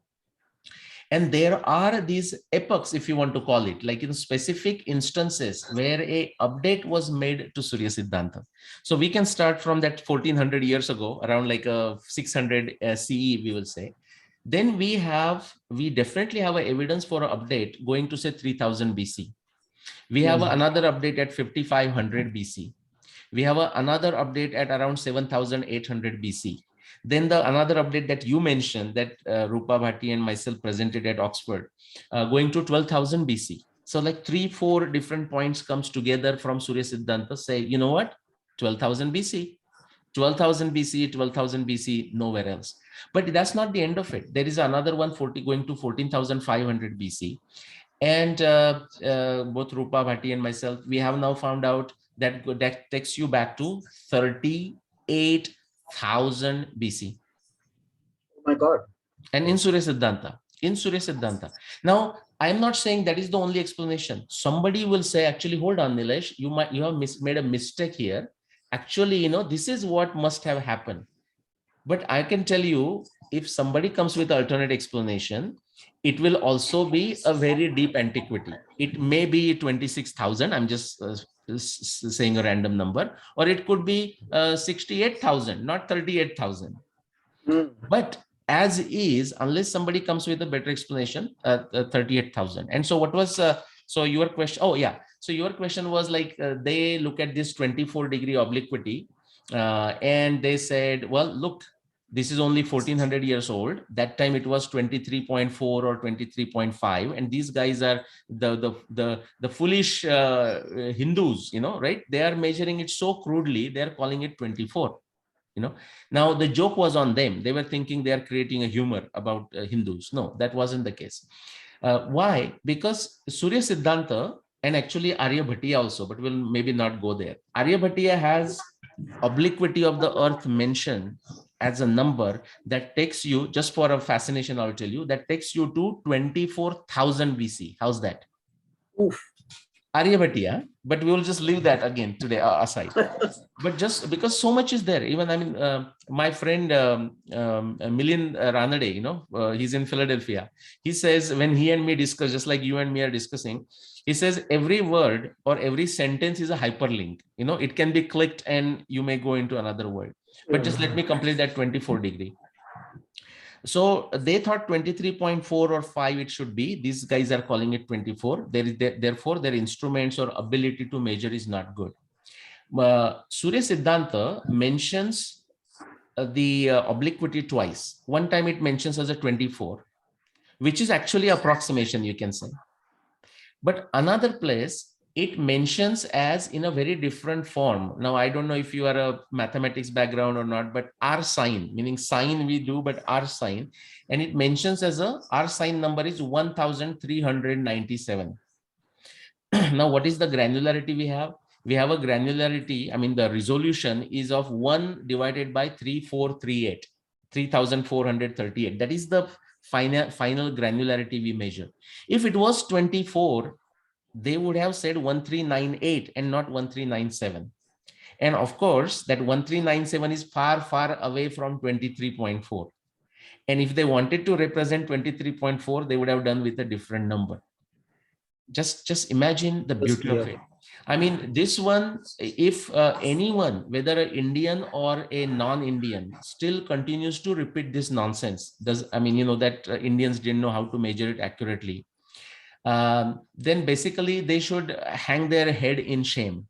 And there are these epochs, if you want to call it, like in specific instances where a update was made to Surya Siddhanta. So we can start from that 1400 years ago, around like 600 CE, we will say. Then we definitely have a evidence for an update going to say 3000 BC. We have another update at 5500 BC. We have another update at around 7800 BC. Then another update that you mentioned, that Rupa Bhatti and myself presented at Oxford, going to 12,000 BC. So like 3-4 different points comes together from Surya Siddhanta, say, you know what, 12,000 BC, 12,000 BC, 12,000 BC, nowhere else. But that's not the end of it. There is another one going to 14,500 BC. And both Rupa Bhatti and myself, we have now found out that takes you back to 38,000 BC. Oh my God. And in Surya Siddhanta. Now, I'm not saying that is the only explanation. Somebody will say, actually, hold on, Nilesh, you have made a mistake here. Actually, this is what must have happened. But I can tell you, if somebody comes with an alternate explanation, it will also be a very deep antiquity. It may be 26,000. I'm just saying a random number, or it could be 68,000, not 38,000. But as is, unless somebody comes with a better explanation, 38,000. And so what was, so your question, oh yeah. So your question was like, they look at this 24-degree obliquity and they said, well, look, this is only 1400 years old. That time it was 23.4 or 23.5. And these guys are the foolish Hindus, right? They are measuring it so crudely, they're calling it 24. Now the joke was on them. They were thinking they are creating a humor about Hindus. No, that wasn't the case. Why? Because Surya Siddhanta, and actually Aryabhatiya also, but we'll maybe not go there. Aryabhatiya has obliquity of the earth mentioned as a number that takes you, just for a fascination, I'll tell you, that takes you to 24,000 BC. How's that? Oof. Aryabhatiya, but we will just leave that again today aside. But just because so much is there, even, I mean, my friend Milind Ranade, he's in Philadelphia. He says, when he and me discuss, just like you and me are discussing, he says every word or every sentence is a hyperlink. It can be clicked and you may go into another word. But just let me complete that 24-degree. So they thought 23.4 or 5 it should be. These guys are calling it 24. Therefore, their instruments or ability to measure is not good. Surya Siddhanta mentions the obliquity twice. One time it mentions as a 24, which is actually approximation, you can say. But another place, it mentions as in a very different form. Now, I don't know if you are a mathematics background or not, but R sign, meaning sign we do, but R sign, and it mentions as a R sign number is 1,397. Now, what is the granularity we have? We have a granularity, I mean, the resolution is of 1 divided by 3438, 3,438. That is the final granularity we measure. If it was 24, they would have said 1398 and not 1397. And of course, that 1397 is far, far away from 23.4. And if they wanted to represent 23.4, they would have done with a different number. Just imagine the beauty of it. I mean, this one, if anyone, whether an Indian or a non-Indian, still continues to repeat this nonsense, that Indians didn't know how to measure it accurately, then basically they should hang their head in shame.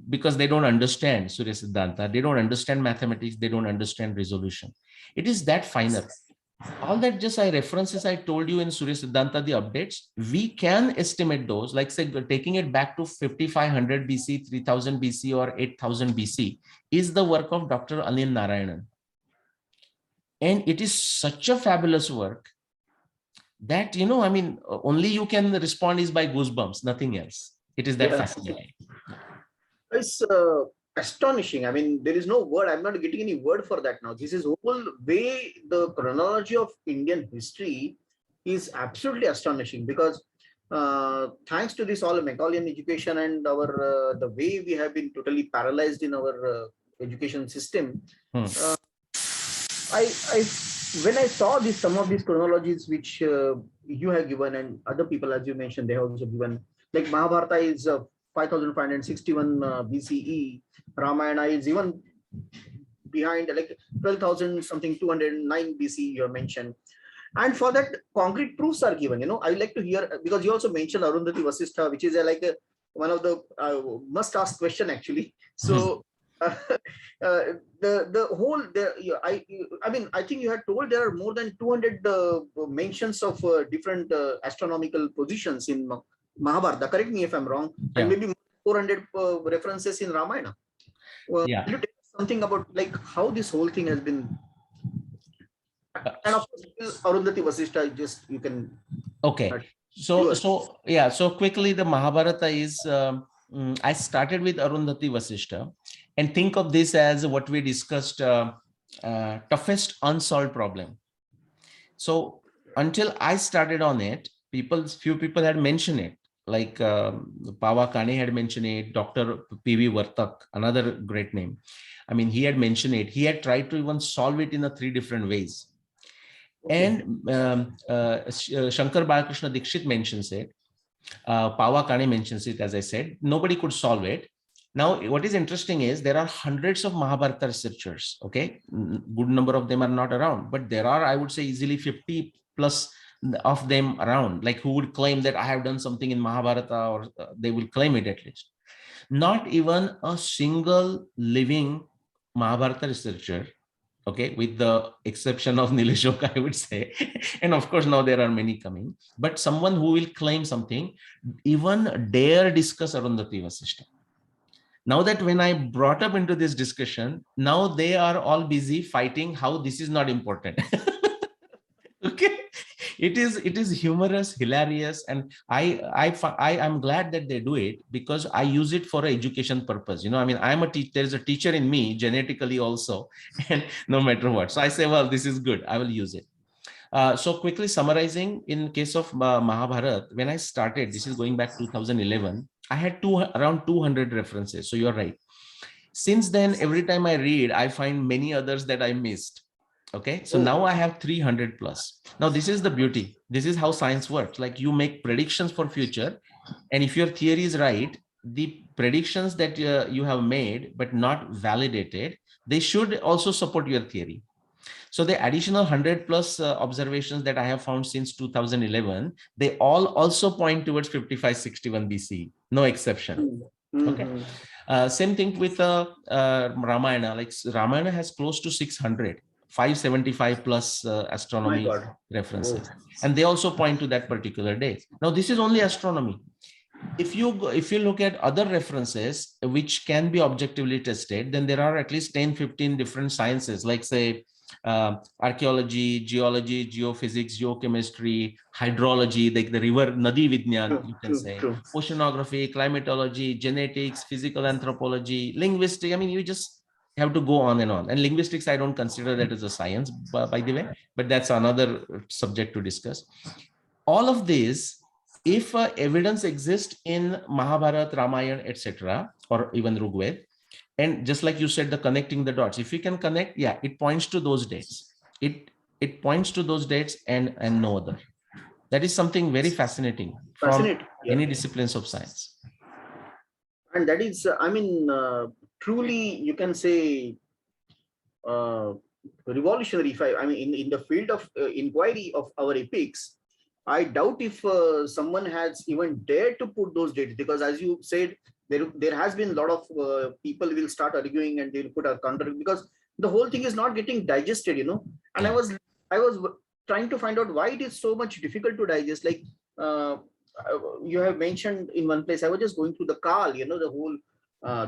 Because they don't understand Surya Siddhanta, they don't understand mathematics, they don't understand resolution. It is that finer. All that just references I told you in Surya Siddhanta, the updates, we can estimate those, like say taking it back to 5500 BC, 3000 BC or 8000 BC is the work of Dr. Anil Narayanan. And it is such a fabulous work that, only you can respond is by goosebumps, nothing else. It is that fascinating. It's astonishing. I mean, there is no word. I'm not getting any word for that now. This is whole way the chronology of Indian history is absolutely astonishing, because thanks to this all Macaulayan education and our the way we have been totally paralyzed in our education system. When I saw some of these chronologies which you have given and other people, as you mentioned, they have also given, like Mahabharata is 5561 BCE, Ramayana is even behind, like 12,000 something 209 BC you have mentioned. And for that, concrete proofs are given. I would like to hear, because you also mentioned Arundhati Vasishtha, which is one of the must ask question actually. So the whole, I think you had told there are more than 200 mentions of different astronomical positions in Mahabharata. Correct me if I'm wrong. Yeah. And maybe 400 references in Ramayana. Yeah. Can you tell us something about like how this whole thing has been? And of course, Arundhati Vasishtha, you can. Okay. So quickly, the Mahabharata is, I started with Arundhati Vasishtha, and think of this as what we discussed, toughest unsolved problem. So until I started on it, few people had mentioned it, like Pava Kane had mentioned it, Dr. P.V. Vartak, another great name. I mean, he had mentioned it. He had tried to even solve it in 3 different ways. And Shankar Balakrishna Dikshit mentions it. Pava Kane mentions it, as I said. Nobody could solve it. Now, what is interesting is there are hundreds of Mahabharata researchers, okay? Good number of them are not around, but there are, I would say, easily 50 plus of them around, like who would claim that I have done something in Mahabharata, or they will claim it at least. Not even a single living Mahabharata researcher, okay, with the exception of Nilesh Oka, I would say. And of course, now there are many coming, but someone who will claim something, even dare discuss Arundhati Vasishtha. Now that when I brought up into this discussion, now they are all busy fighting how this is not important. Okay, it is humorous, hilarious, and I'm glad that they do it, because I use it for an education purpose. I mean, I'm a teacher. There's a teacher in me genetically also, and no matter what. So I say, well, this is good. I will use it. So quickly summarizing, in case of Mahabharata, when I started, this is going back 2011, I had around 200 references. So you're right. Since then, every time I read, I find many others that I missed. Okay, so now I have 300 plus. Now this is the beauty. This is how science works. Like, you make predictions for future, and if your theory is right, the predictions that you have made but not validated, they should also support your theory. So the additional 100 plus observations that I have found since 2011, they all also point towards 5561 BC, no exception. Okay. Same thing with Ramayana. Like, Ramayana has close to 600. 575 plus astronomy references, and they also point to that particular day. Now, this is only astronomy. If you look at other references which can be objectively tested, then there are at least 10-15 different sciences, like say archaeology, geology, geophysics, geochemistry, hydrology, like the river Nadi Vidyan, you can say, oceanography, climatology, genetics, physical anthropology, linguistics. I mean, you just You have to go on and on. And linguistics, I don't consider that as a science, by the way, but that's another subject to discuss. All of this, if evidence exists in Mahabharata, Ramayana, etc., or even Rigveda, and just like you said, the connecting the dots, if you can connect, yeah, it points to those dates. It points to those dates and no other. That is something very fascinating from Fascinating. Yeah. any disciplines of science. And that is, truly, you can say, uh, revolutionary. If I mean, in the field of inquiry of our epics, I doubt if someone has even dared to put those dates, because as you said, there has been a lot of people will start arguing and they'll put a counter, because the whole thing is not getting digested, And Yeah. I was trying to find out why it is so much difficult to digest. Like you have mentioned in one place, I was just going through the Kal, the whole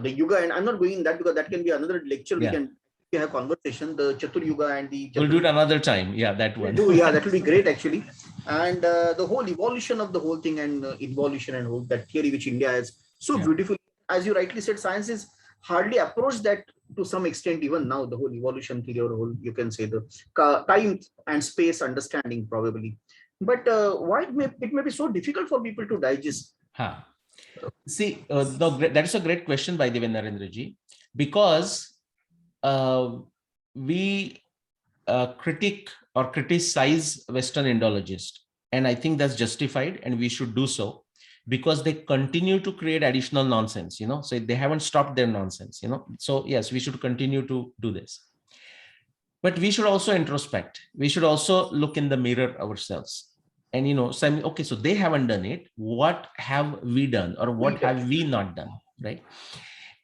the Yuga, and I'm not going in that because that can be another lecture. Yeah. We have conversation, the Chatur Yuga and the We'll do it another time. Yeah, that one. Yeah, that will be great actually. And the whole evolution of the whole thing, and involution, and whole that theory which India has so beautiful, as you rightly said, science is hardly approached that to some extent even now, the whole evolution theory, or whole, you can say, the time and space understanding probably. But why it may be so difficult for people to digest? See, that is a great question, by the way, Narendraji, because we critique or criticize Western Indologists, and I think that's justified, and we should do so, because they continue to create additional nonsense, so they haven't stopped their nonsense, so yes, we should continue to do this. But we should also introspect. We should also look in the mirror ourselves. And, say, okay, so they haven't done it. What have we done, or what have we not done, right?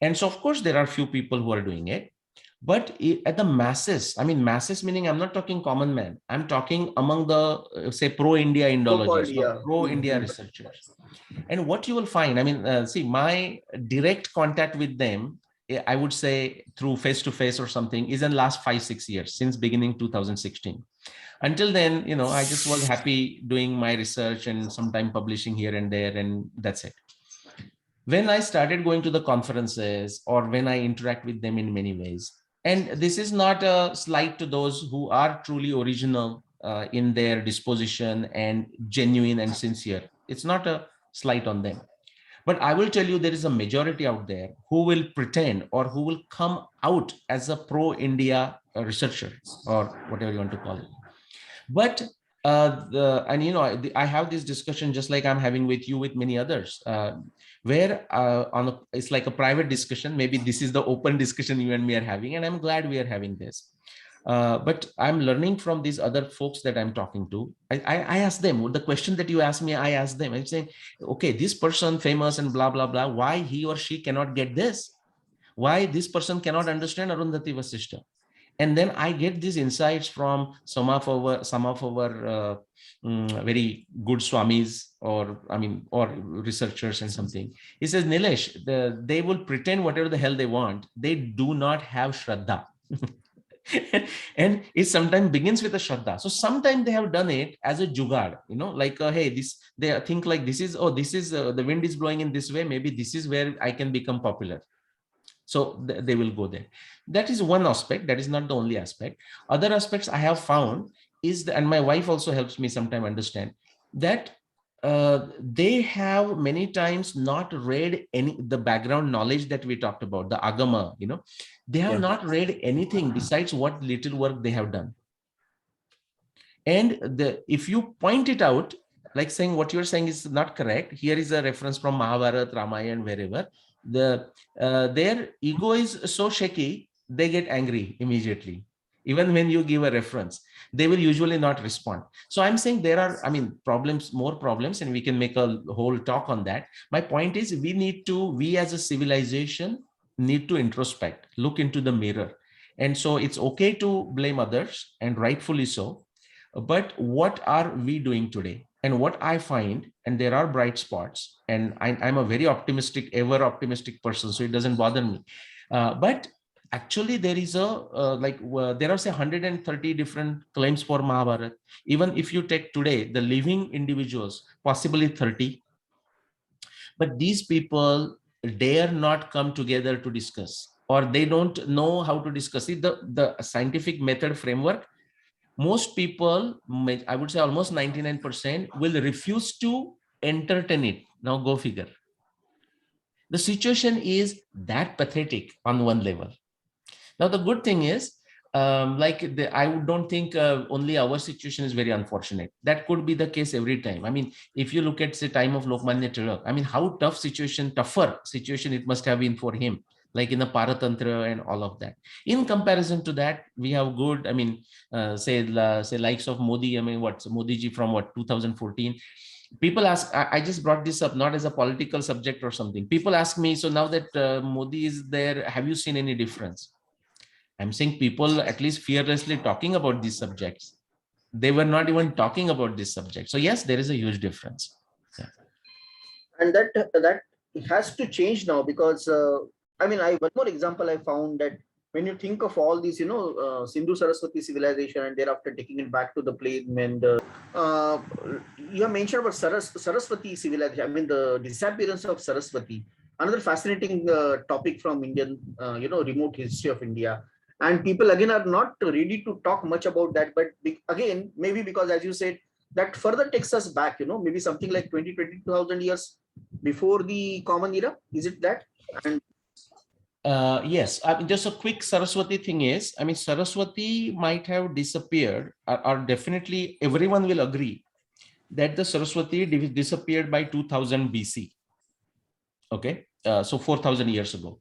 And so, of course, there are few people who are doing it. But at the masses, I mean, masses meaning I'm not talking common man. I'm talking among the, say, pro-India Indologists, pro-India researchers. And what you will find, I mean, see, my direct contact with them, I would say through face-to-face or something, is in last 5-6 years, since beginning 2016. Until then, I just was happy doing my research and sometime publishing here and there, and that's it. When I started going to the conferences, or when I interact with them in many ways, and this is not a slight to those who are truly original in their disposition and genuine and sincere. It's not a slight on them. But I will tell you, there is a majority out there who will pretend, or who will come out as a pro-India researcher, or whatever you want to call it. But I have this discussion just like I'm having with you, with many others, where it's like a private discussion. Maybe this is the open discussion you and me are having, and I'm glad we are having this. But I'm learning from these other folks that I'm talking to. I ask them the question that you asked me. I ask them. I'm saying, okay, this person famous and blah blah blah. Why he or she cannot get this? Why this person cannot understand Arundhati Vasishtha? And then I get these insights from some of our very good swamis, or researchers and something. He says, Nilesh, they will pretend whatever the hell they want. They do not have Shraddha. And it sometimes begins with a Shraddha. So sometimes they have done it as a jugaad, like, hey, they think like this is the wind is blowing in this way. Maybe this is where I can become popular. So they will go there. That is one aspect. That is not the only aspect. Other aspects I have found is, and my wife also helps me sometimes understand, that they have many times not read the background knowledge that we talked about, the agama, they have not read anything besides what little work they have done. And if you point it out, like saying what you're saying is not correct, here is a reference from Mahabharata, Ramayana, wherever, their ego is so shaky, they get angry immediately. Even when you give a reference, they will usually not respond. So I'm saying there are, more problems, and we can make a whole talk on that. My point is, we as a civilization need to introspect, look into the mirror. And so it's okay to blame others, and rightfully so. But what are we doing today? And what I find, and there are bright spots, and I'm a very ever optimistic person, so it doesn't bother me. But actually, there is there are say 130 different claims for Mahabharata. Even if you take today, the living individuals, possibly 30. But these people dare not come together to discuss. or they don't know how to discuss it. The scientific method framework, most people, I would say almost 99%, will refuse to entertain it. Now go figure. The situation is that pathetic on one level. Now, the good thing is, I don't think only our situation is very unfortunate. That could be the case every time. I mean, if you look at the time of Lokmanya Tilak, I mean, how tougher situation it must have been for him, like in the Paratantra and all of that. In comparison to that, we have good, I mean, say likes of Modi, I mean, Modi ji from 2014. People ask, I just brought this up not as a political subject or something. People ask me, so now that Modi is there, have you seen any difference? I'm saying people at least fearlessly talking about these subjects. They were not even talking about this subject. So yes, there is a huge difference. Yeah. And that has to change now, because I mean, one more example I found, that when you think of all these, Sindhu Saraswati civilization, and thereafter taking it back to the plain, and you have mentioned about Saraswati civilization. I mean, the disappearance of Saraswati, another fascinating topic from Indian, remote history of India. And people again are not ready to talk much about that. But again, maybe because, as you said, that further takes us back, maybe something like 22,000 years before the common era. Is it that? And yes, I mean, just a quick Saraswati thing is, I mean, Saraswati might have disappeared, or definitely everyone will agree that the Saraswati disappeared by 2000 BC. Okay, so 4,000 years ago.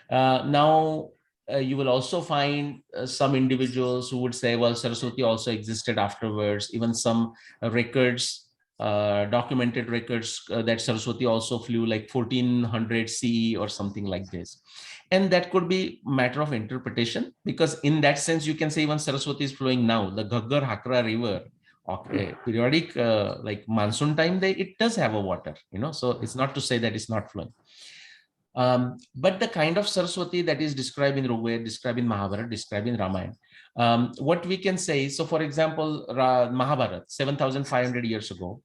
Now, you will also find some individuals who would say, well, Saraswati also existed afterwards. Even some records, documented records, that Saraswati also flew like 1400 CE or something like this. And that could be matter of interpretation, because in that sense, you can say even Saraswati is flowing now. The Ghaggar Hakra River, periodic, like monsoon time, it does have a water, so it's not to say that it's not flowing. But the kind of Saraswati that is described in Rigveda, described in Mahabharata, described in Ramayana, what we can say, so for example, Mahabharata, 7,500 years ago.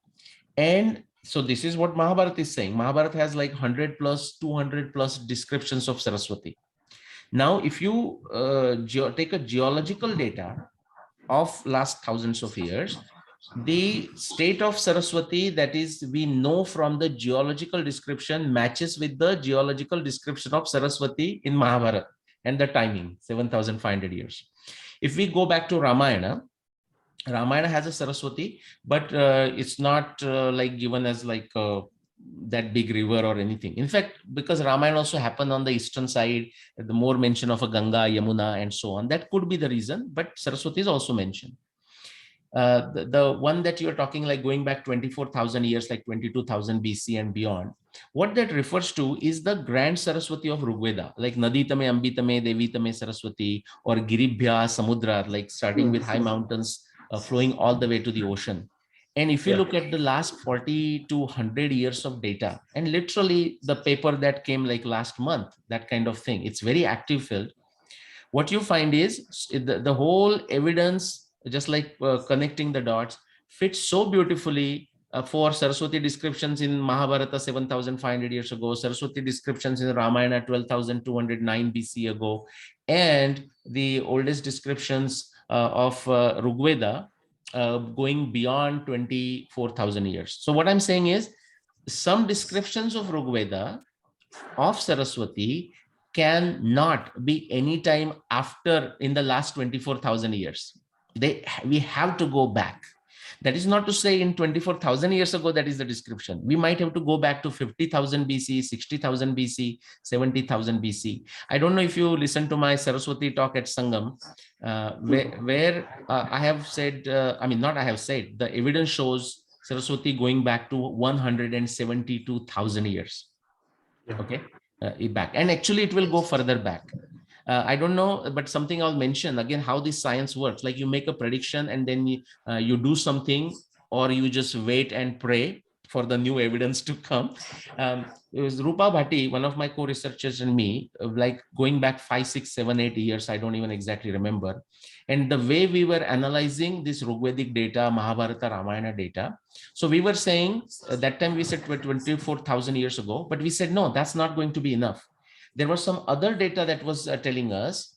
And so this is what Mahabharata is saying. Mahabharata has like 100 plus, 200 plus descriptions of Saraswati. Now, if you take a geological data of last thousands of years, the state of Saraswati, that is, we know from the geological description, matches with the geological description of Saraswati in Mahabharata, and the timing, 7,500 years. If we go back to Ramayana, Ramayana has a Saraswati, but it's not like given as like that big river or anything. In fact, because Ramayana also happened on the eastern side, the more mention of a Ganga, Yamuna, and so on, that could be the reason, but Saraswati is also mentioned. The one that you're talking, like going back 24,000 years, like 22,000 BC and beyond, what that refers to is the grand Saraswati of Rigveda, like Nadi Tame, Ambi Tame, Devi Tame Saraswati, or Giribhya Samudra, like starting with high mountains, flowing all the way to the ocean. And if you look at the last 40 to 100 years of data, and literally the paper that came like last month, that kind of thing, it's very active field. What you find is the whole evidence, just like connecting the dots, fits so beautifully for Saraswati descriptions in Mahabharata 7,500 years ago, Saraswati descriptions in Ramayana 12,209 BC ago, and the oldest descriptions of Rigveda going beyond 24,000 years. So what I'm saying is, some descriptions of Rigveda of Saraswati cannot be any time after in the last 24,000 years. We have to go back. That is not to say in 24,000 years ago, that is the description. We might have to go back to 50,000 BC, 60,000 BC, 70,000 BC. I don't know if you listen to my Saraswati talk at Sangam, where I have said, the evidence shows Saraswati going back to 172,000 years. Okay, back. And actually it will go further back. I don't know, but something I'll mention again, how this science works. Like you make a prediction and then you do something, or you just wait and pray for the new evidence to come. It was Rupa Bhatti, one of my co-researchers, and me, like going back 5, 6, 7, 8 years, I don't even exactly remember. And the way we were analyzing this Rigvedic data, Mahabharata, Ramayana data, so we were saying that time we said 24,000 years ago, but we said, no, that's not going to be enough. There was some other data that was telling us,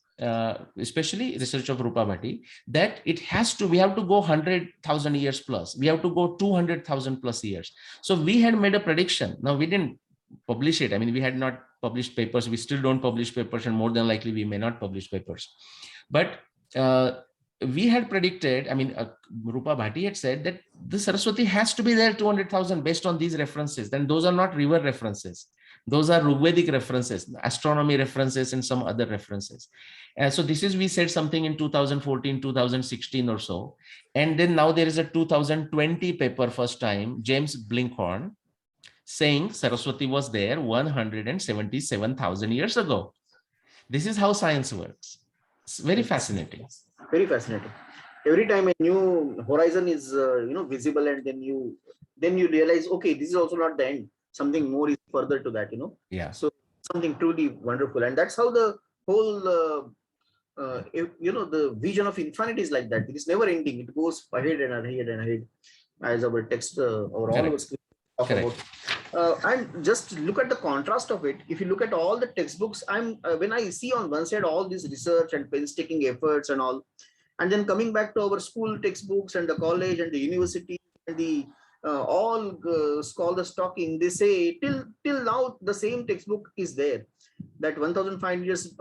especially research of Rupa Bhatti, that we have to go 100,000 years plus. We have to go 200,000 plus years. So we had made a prediction. Now we didn't publish it. I mean, we had not published papers. We still don't publish papers, and more than likely we may not publish papers. But we had predicted, I mean, Rupa Bhatti had said that the Saraswati has to be there 200,000 based on these references. Then those are not river references. Those are Rigvedic references, astronomy references, and some other references. So this is, we said something in 2014, 2016 or so. And then now there is a 2020 paper, first time, James Blinkhorn, saying Saraswati was there 177,000 years ago. This is how science works. It's very fascinating. Very fascinating. Every time a new horizon is visible, and then you realize, okay, this is also not the end. Something more is further to that, Yeah. So something truly wonderful, and that's how the whole the vision of infinity is like that. It is never ending. It goes ahead and ahead and ahead, as our text or all of us talk about. And just look at the contrast of it. If you look at all the textbooks, when I see on one side all this research and painstaking efforts and all, and then coming back to our school textbooks and the college and the university and the all scholars talking, they say till now the same textbook is there. That 1,500 years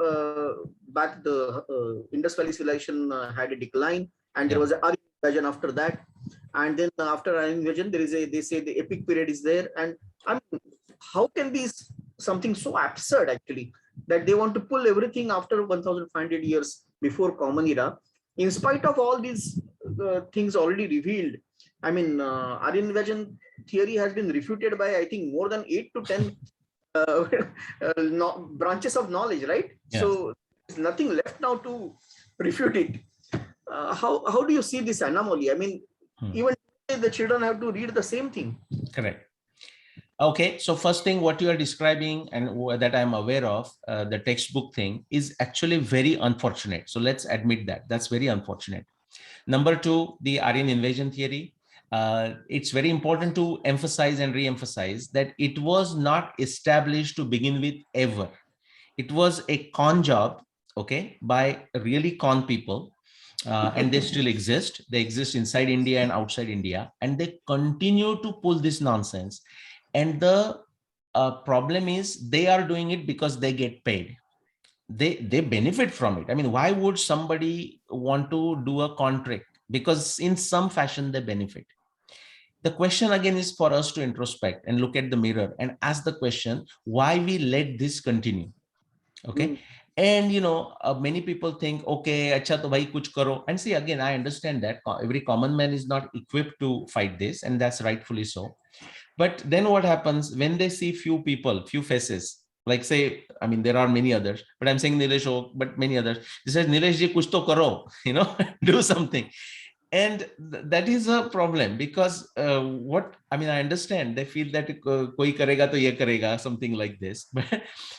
back, the Indus Valley civilization had a decline, and there was an Aryan invasion after that. And then after Aryan invasion, they say the epic period is there. And I mean, how can be something so absurd actually, that they want to pull everything after 1,500 years before Common Era, in spite of all these things already revealed. I mean, Aryan invasion theory has been refuted by, I think, more than 8 to 10 branches of knowledge, right? Yeah. So there's nothing left now to refute it. How do you see this anomaly? I mean, even the children have to read the same thing. Correct. Okay, so first thing, what you are describing and that I'm aware of, the textbook thing is actually very unfortunate. So let's admit that that's very unfortunate. Number two, the Aryan invasion theory. It's very important to emphasize and re-emphasize that it was not established to begin with ever. It was a con job, okay, by really con people. And they still exist. They exist inside India and outside India, and they continue to pull this nonsense. And the problem is they are doing it because they get paid. They benefit from it. I mean, why would somebody want to do a contract? Because in some fashion they benefit. The question again is for us to introspect and look at the mirror and ask the question, why we let this continue? Okay. And many people think, okay, acha to bhai kuch karo. And see, again, I understand that every common man is not equipped to fight this, and that's rightfully so. But then what happens when they see few people, few faces, like say, I mean, there are many others, but I'm saying Nilesh, but many others. They say, Nilesh ji, kuch to karo, do something. And that is a problem, because I understand they feel that koi karega to ye karega, something like this.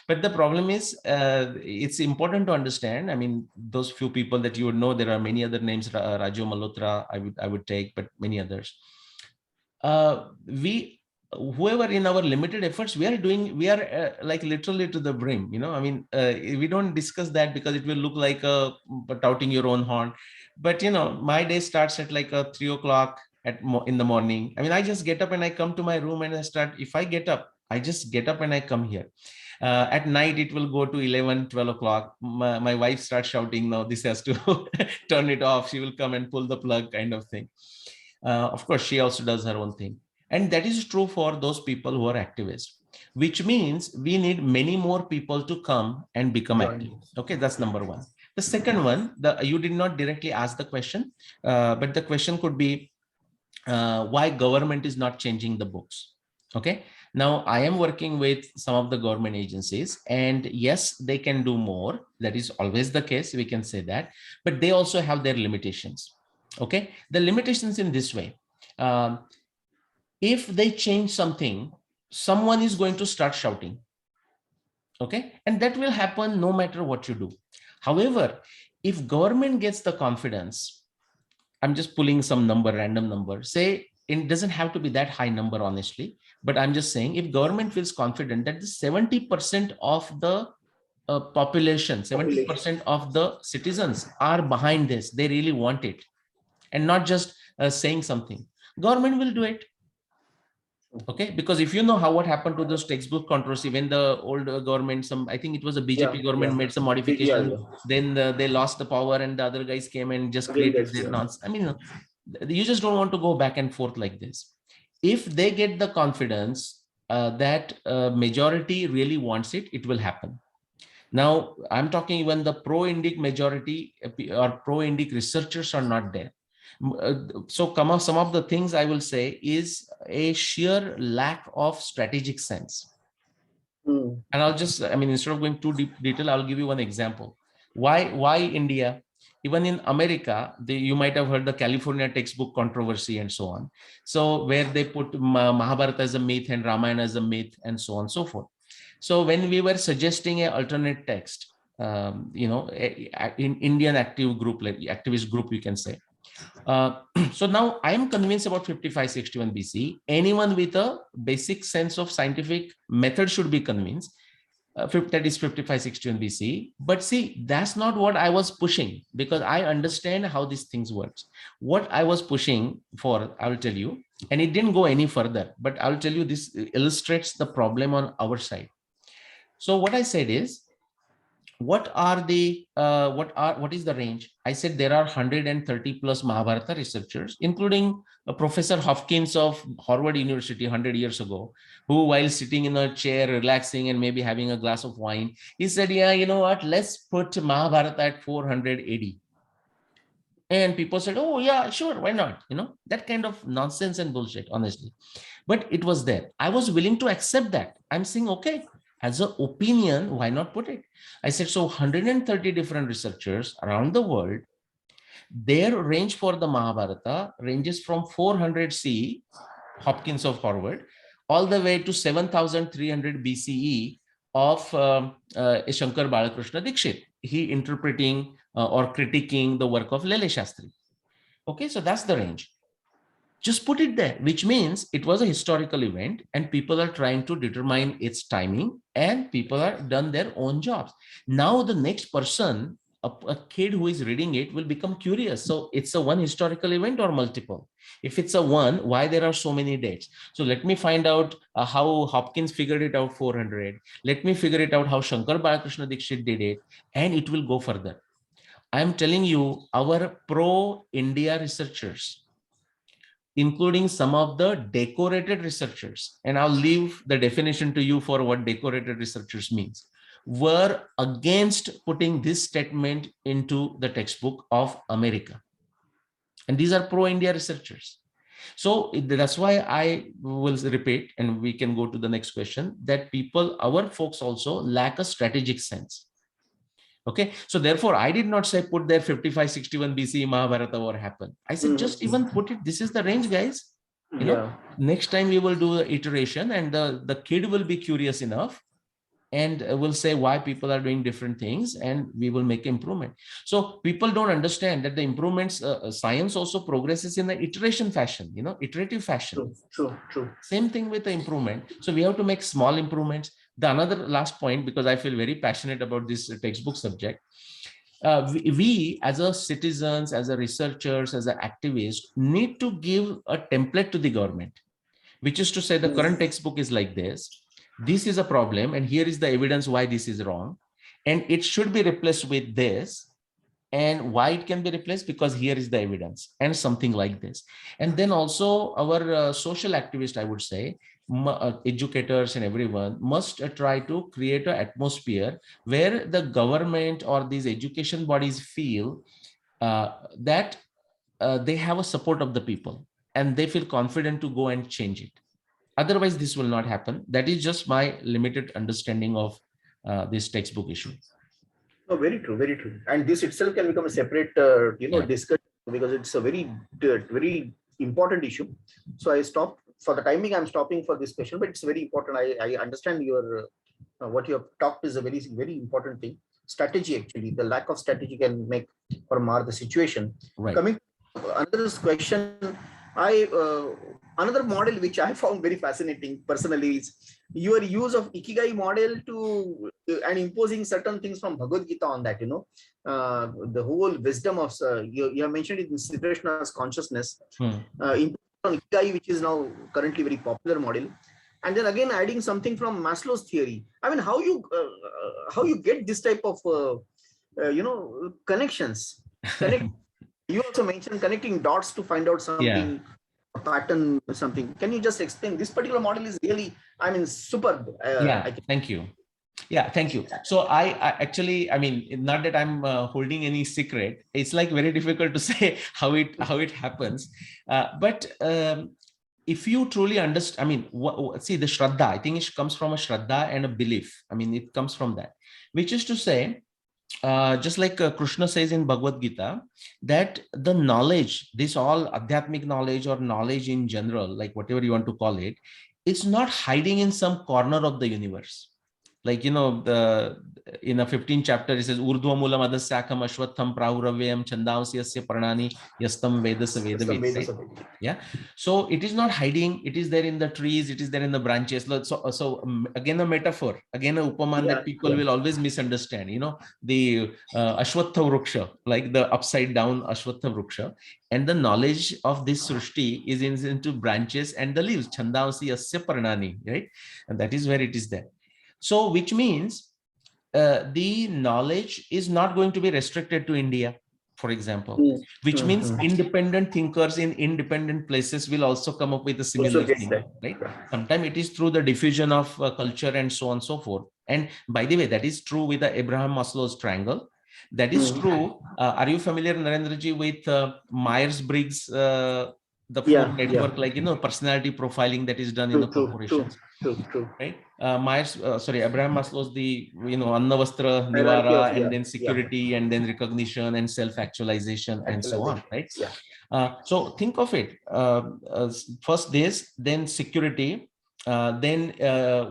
But the problem is, it's important to understand. I mean, those few people that you would know, there are many other names, Raju Malhotra, I would take, but many others. Whoever in our limited efforts, we are like literally to the brim, I mean, we don't discuss that because it will look like touting your own horn. But my day starts at like 3 o'clock in the morning. I mean, I just get up and I come to my room and I start. If I get up, I just get up and I come here. At night, it will go to 11, 12 o'clock. My wife starts shouting, no, this has to turn it off. She will come and pull the plug, kind of thing. Of course, she also does her own thing. And that is true for those people who are activists, which means we need many more people to come and become active. Okay, that's number one. The second one, you did not directly ask the question, but the question could be why government is not changing the books. Okay, now I am working with some of the government agencies, and yes, they can do more. That is always the case, we can say that, but they also have their limitations. Okay, the limitations in this way. If they change something, someone is going to start shouting. Okay, and that will happen no matter what you do. However, if government gets the confidence, I'm just pulling some number, random number, say it doesn't have to be that high number, honestly, but I'm just saying if government feels confident that the 70% of the population, 70% of the citizens are behind this. They really want it, and not just saying something. Government will do it. Okay, because if you know how what happened to those textbook controversy when the old government, I think it was a BJP government made some modification, then they lost the power and the other guys came and just created their nonsense. I mean, you just don't want to go back and forth like this. If they get the confidence that majority really wants it, it will happen. Now, I'm talking even the pro-Indic majority or pro-Indic researchers are not there. So some of the things I will say is a sheer lack of strategic sense. And I'll just, I mean, instead of going too deep detail, I'll give you one example. Why India? Even in America, you might have heard the California textbook controversy and so on. So where they put Mahabharata as a myth and Ramayana as a myth and so on and so forth. So when we were suggesting an alternate text, in Indian active group, like activist group, you can say. So now I am convinced about 5561 BC. Anyone with a basic sense of scientific method should be convinced. That is 5561 BC. But see, that's not what I was pushing, because I understand how these things works. What I was pushing for, I will tell you, and it didn't go any further, but I'll tell you, this illustrates the problem on our side. So what I said is, what is the range? I said there are 130 plus Mahabharata researchers, including Professor Hopkins of Harvard University 100 years ago, who, while sitting in a chair, relaxing and maybe having a glass of wine, he said, yeah, you know what, let's put Mahabharata at 400 AD. And people said, oh yeah, sure, why not? That kind of nonsense and bullshit, honestly. But it was there. I was willing to accept that. I'm saying, okay, as an opinion, why not put it? I said, so 130 different researchers around the world, their range for the Mahabharata ranges from 400 CE, Hopkins of Harvard, all the way to 7,300 BCE of Shankar Balakrishna Dikshit. He interpreting or critiquing the work of Lele Shastri. Okay, so that's the range. Just put it there, which means it was a historical event and people are trying to determine its timing and people are done their own jobs. Now the next person, a kid who is reading it, will become curious. So it's a one historical event or multiple? If it's a one, why there are so many dates? So let me find out how Hopkins figured it out 400. Let me figure it out how Shankar Balakrishna Dikshit did it, and it will go further. I'm telling you, our pro-India researchers, including some of the decorated researchers, and I'll leave the definition to you for what decorated researchers means, were against putting this statement into the textbook of America. And these are pro-India researchers. So that's why I will repeat, and we can go to the next question, that people, our folks also lack a strategic sense. Okay, so therefore I did not say put there 5561 BC Mahabharata what happened. I said just even put it, this is the range, guys. Next time we will do the iteration and the kid will be curious enough and will say why people are doing different things, and we will make improvement. So people don't understand that the improvements, science also progresses in the iteration fashion, iterative fashion. True. Same thing with the improvement. So we have to make small improvements. The another last point, because I feel very passionate about this textbook subject, we as a citizens, as a researchers, as an activist, need to give a template to the government, which is to say the current textbook is like this. This is a problem, and here is the evidence why this is wrong, and it should be replaced with this. And why it can be replaced? Because here is the evidence, and something like this. And then also our social activists, I would say, educators and everyone must try to create an atmosphere where the government or these education bodies feel that they have a support of the people and they feel confident to go and change it. Otherwise, this will not happen. That is just my limited understanding of this textbook issue. No, very true, very true. And this itself can become a separate, discussion, because it's a very, very important issue. So I stopped for the timing. I'm stopping for this question, but it's very important. I understand your what you have talked is a very, very important thing. Strategy, actually, the lack of strategy can make or mar the situation. Right. Coming to another question, I another model which I found very fascinating personally is your use of Ikigai model to and imposing certain things from Bhagavad Gita on that. The whole wisdom of you have mentioned it in Sri Krishna's consciousness, imposed on Ikigai, which is now currently very popular model, and then again adding something from Maslow's theory. I mean, how you get this type of connections? Connect. You also mentioned connecting dots to find out Yeah. something, a pattern or something. Can you just explain? This particular model is really, I mean, superb. Yeah. Thank you. Yeah, thank you. So I actually, I mean, not that I'm holding any secret. It's like very difficult to say how it happens. But if you truly understand, I mean, see the Shraddha, I think it comes from a Shraddha and a belief. I mean, it comes from that, which is to say, just like Krishna says in Bhagavad Gita, that the knowledge, this all Adhyatmic knowledge or knowledge in general, like whatever you want to call it, it's not hiding in some corner of the universe. Like, in a 15th chapter, it says, Urdhva Mulam Adasyakam Ashwatham Prahuravyam Chandamsya Pranani Yastam Vedasa Vedavid. Right? Yeah. So it is not hiding. It is there in the trees. It is there in the branches. So again, a metaphor, again, a upaman that people will always misunderstand. The Ashwatha Vruksha, like the upside down Ashwatha Vruksha. And the knowledge of this Srushti is into branches and the leaves. Chandamsya Pranani. Right. And that is where it is there. So, which means the knowledge is not going to be restricted to India, for example, which means independent thinkers in independent places will also come up with a similar thing, right? Sometimes it is through the diffusion of culture and so on and so forth. And by the way, that is true with the Abraham Maslow's triangle. That is true. Are you familiar, Narendraji, with Myers-Briggs, the food network, like, personality profiling that is done in the corporations? True. Right? Abraham Maslow's the, Anna Vastra Nivara, and then security, and then recognition and self-actualization and so on, right? So think of it, first this, then security, then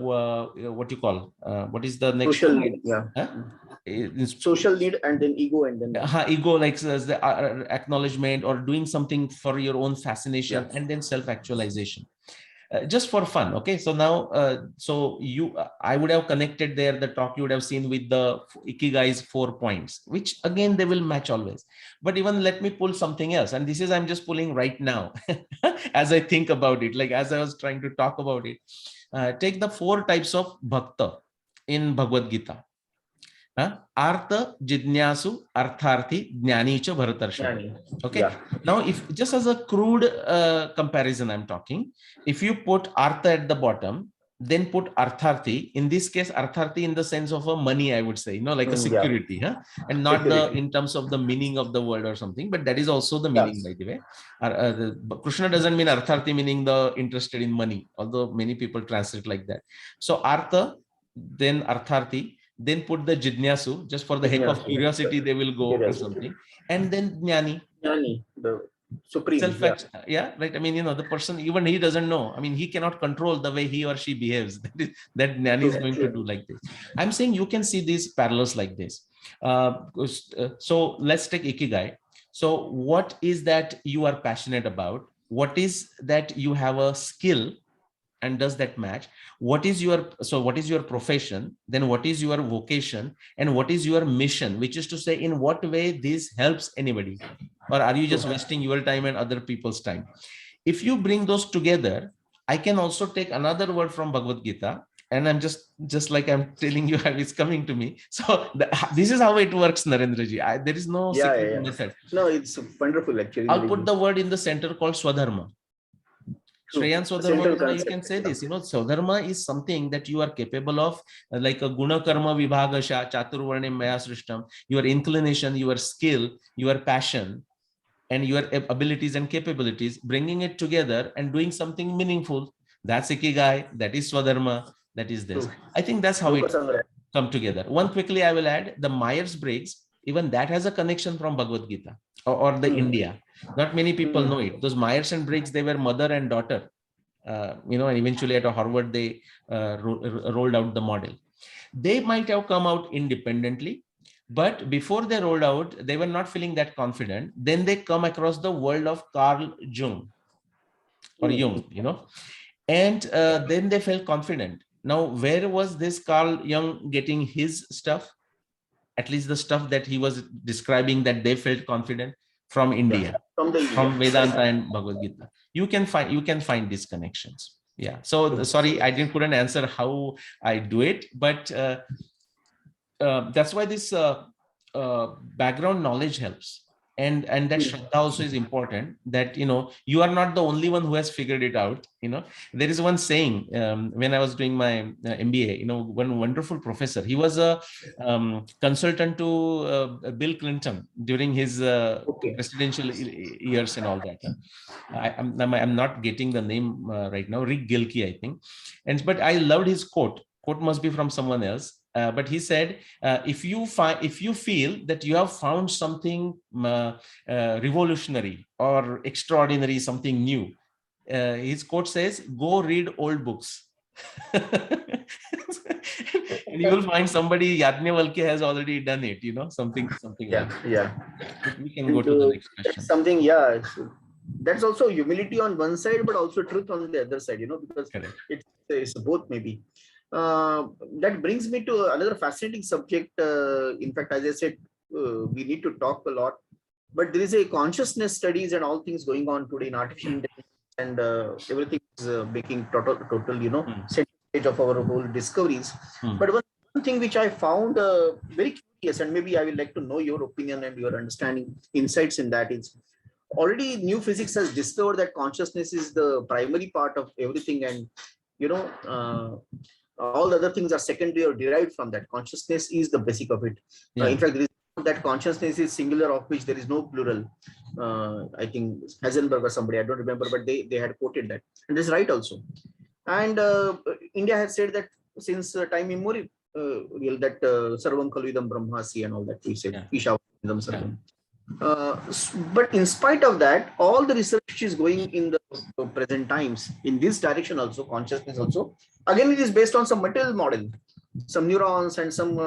what you call, what is the next? Social need, social need, and then ego, and then ego, like the acknowledgement or doing something for your own fascination, and then self-actualization. Just for fun. Okay, so now I would have connected there the talk you would have seen with the Ikigai's 4 points, which again they will match always. But even let me pull something else, and this is I'm just pulling right now as I think about it, like as I was trying to talk about it. Take the 4 types of bhakta in Bhagavad Gita. Artha, Jidnyasu, Artharthi, Jnani cha Bharatarshana. Okay. Now, if just as a crude comparison, I'm talking, if you put Artha at the bottom, then put Artharthi. In this case, Artharthi in the sense of a money, I would say, like a security, and not in terms of the meaning of the word or something, but that is also the meaning, by the way. Krishna doesn't mean Artharthi meaning the interested in money, although many people translate like that. So Artha, then Artharthi. Then put the Jidnyasu, just for the heck of curiosity, they will go or something. And then Jnani. The supreme. Right. I mean, the person, even he doesn't know. I mean, he cannot control the way he or she behaves. That Jnani is going to do like this. I'm saying you can see these parallels like this. So let's take Ikigai. So what is that you are passionate about? What is that you have a skill? And does that match? What is your profession? Then what is your vocation? And what is your mission? Which is to say, in what way this helps anybody? Or are you just wasting your time and other people's time? If you bring those together, I can also take another word from Bhagavad Gita, and I'm just like I'm telling you how it's coming to me. So this is how it works, Narendraji. There is no secret method. No, it's wonderful actually. I'll put the word in the center called Swadharma. Shreyan Swadharma, you can say this, Swadharma is something that you are capable of, like a guna karma vibhagasha chaturvarne maya srishtam, your inclination, your skill, your passion, and your abilities and capabilities, bringing it together and doing something meaningful. That's Ikigai, that is Swadharma, that is this. I think that's how it come together. One quickly I will add, the Myers-Briggs, even that has a connection from Bhagavad Gita or the India. Not many people know it. Those Myers and Briggs, they were mother and daughter, and eventually at Harvard, they rolled out the model. They might have come out independently, but before they rolled out, they were not feeling that confident. Then they come across the world of Carl Jung. or Jung, and then they felt confident. Now, where was this Carl Jung getting his stuff? At least the stuff that he was describing, that they felt confident? From India, from Vedanta and Bhagavad Gita. You can find these connections. Yeah. So sorry, I couldn't answer how I do it, but that's why this background knowledge helps. And that Shraddha also is important, that you are not the only one who has figured it out. There is one saying, when I was doing my MBA, one wonderful professor, he was a consultant to Bill Clinton during his presidential years and all that. I'm not getting the name right now. Rick Gilkey, I think. But I loved his quote must be from someone else. But he said, if you feel that you have found something revolutionary or extraordinary, something new, his quote says, go read old books. And you will find somebody, Yajnavalkya has already done it, something like that. Yeah. But we can go to the next question. Something, that's also humility on one side, but also truth on the other side, because it's both maybe. That brings me to another fascinating subject. In fact, as I said, we need to talk a lot, but there is a consciousness studies and all things going on today in artificial intelligence, and everything is making total, center stage of our whole discoveries. But one thing which I found very curious, and maybe I would like to know your opinion and your understanding, insights in that, is already new physics has discovered that consciousness is the primary part of everything, and all the other things are secondary or derived from that. Consciousness is the basic of it. In fact, there is that consciousness is singular, of which there is no plural. I think Heisenberg or somebody, I don't remember, but they had quoted that, and this is right also. And India has said that since time immemorial, that Sarvam Khalvidam Brahmasi and all that we said, Ishavanidam Sarvam. But in spite of that, all the research is going in the present times in this direction also, consciousness also. Again, it is based on some material model, some neurons and some,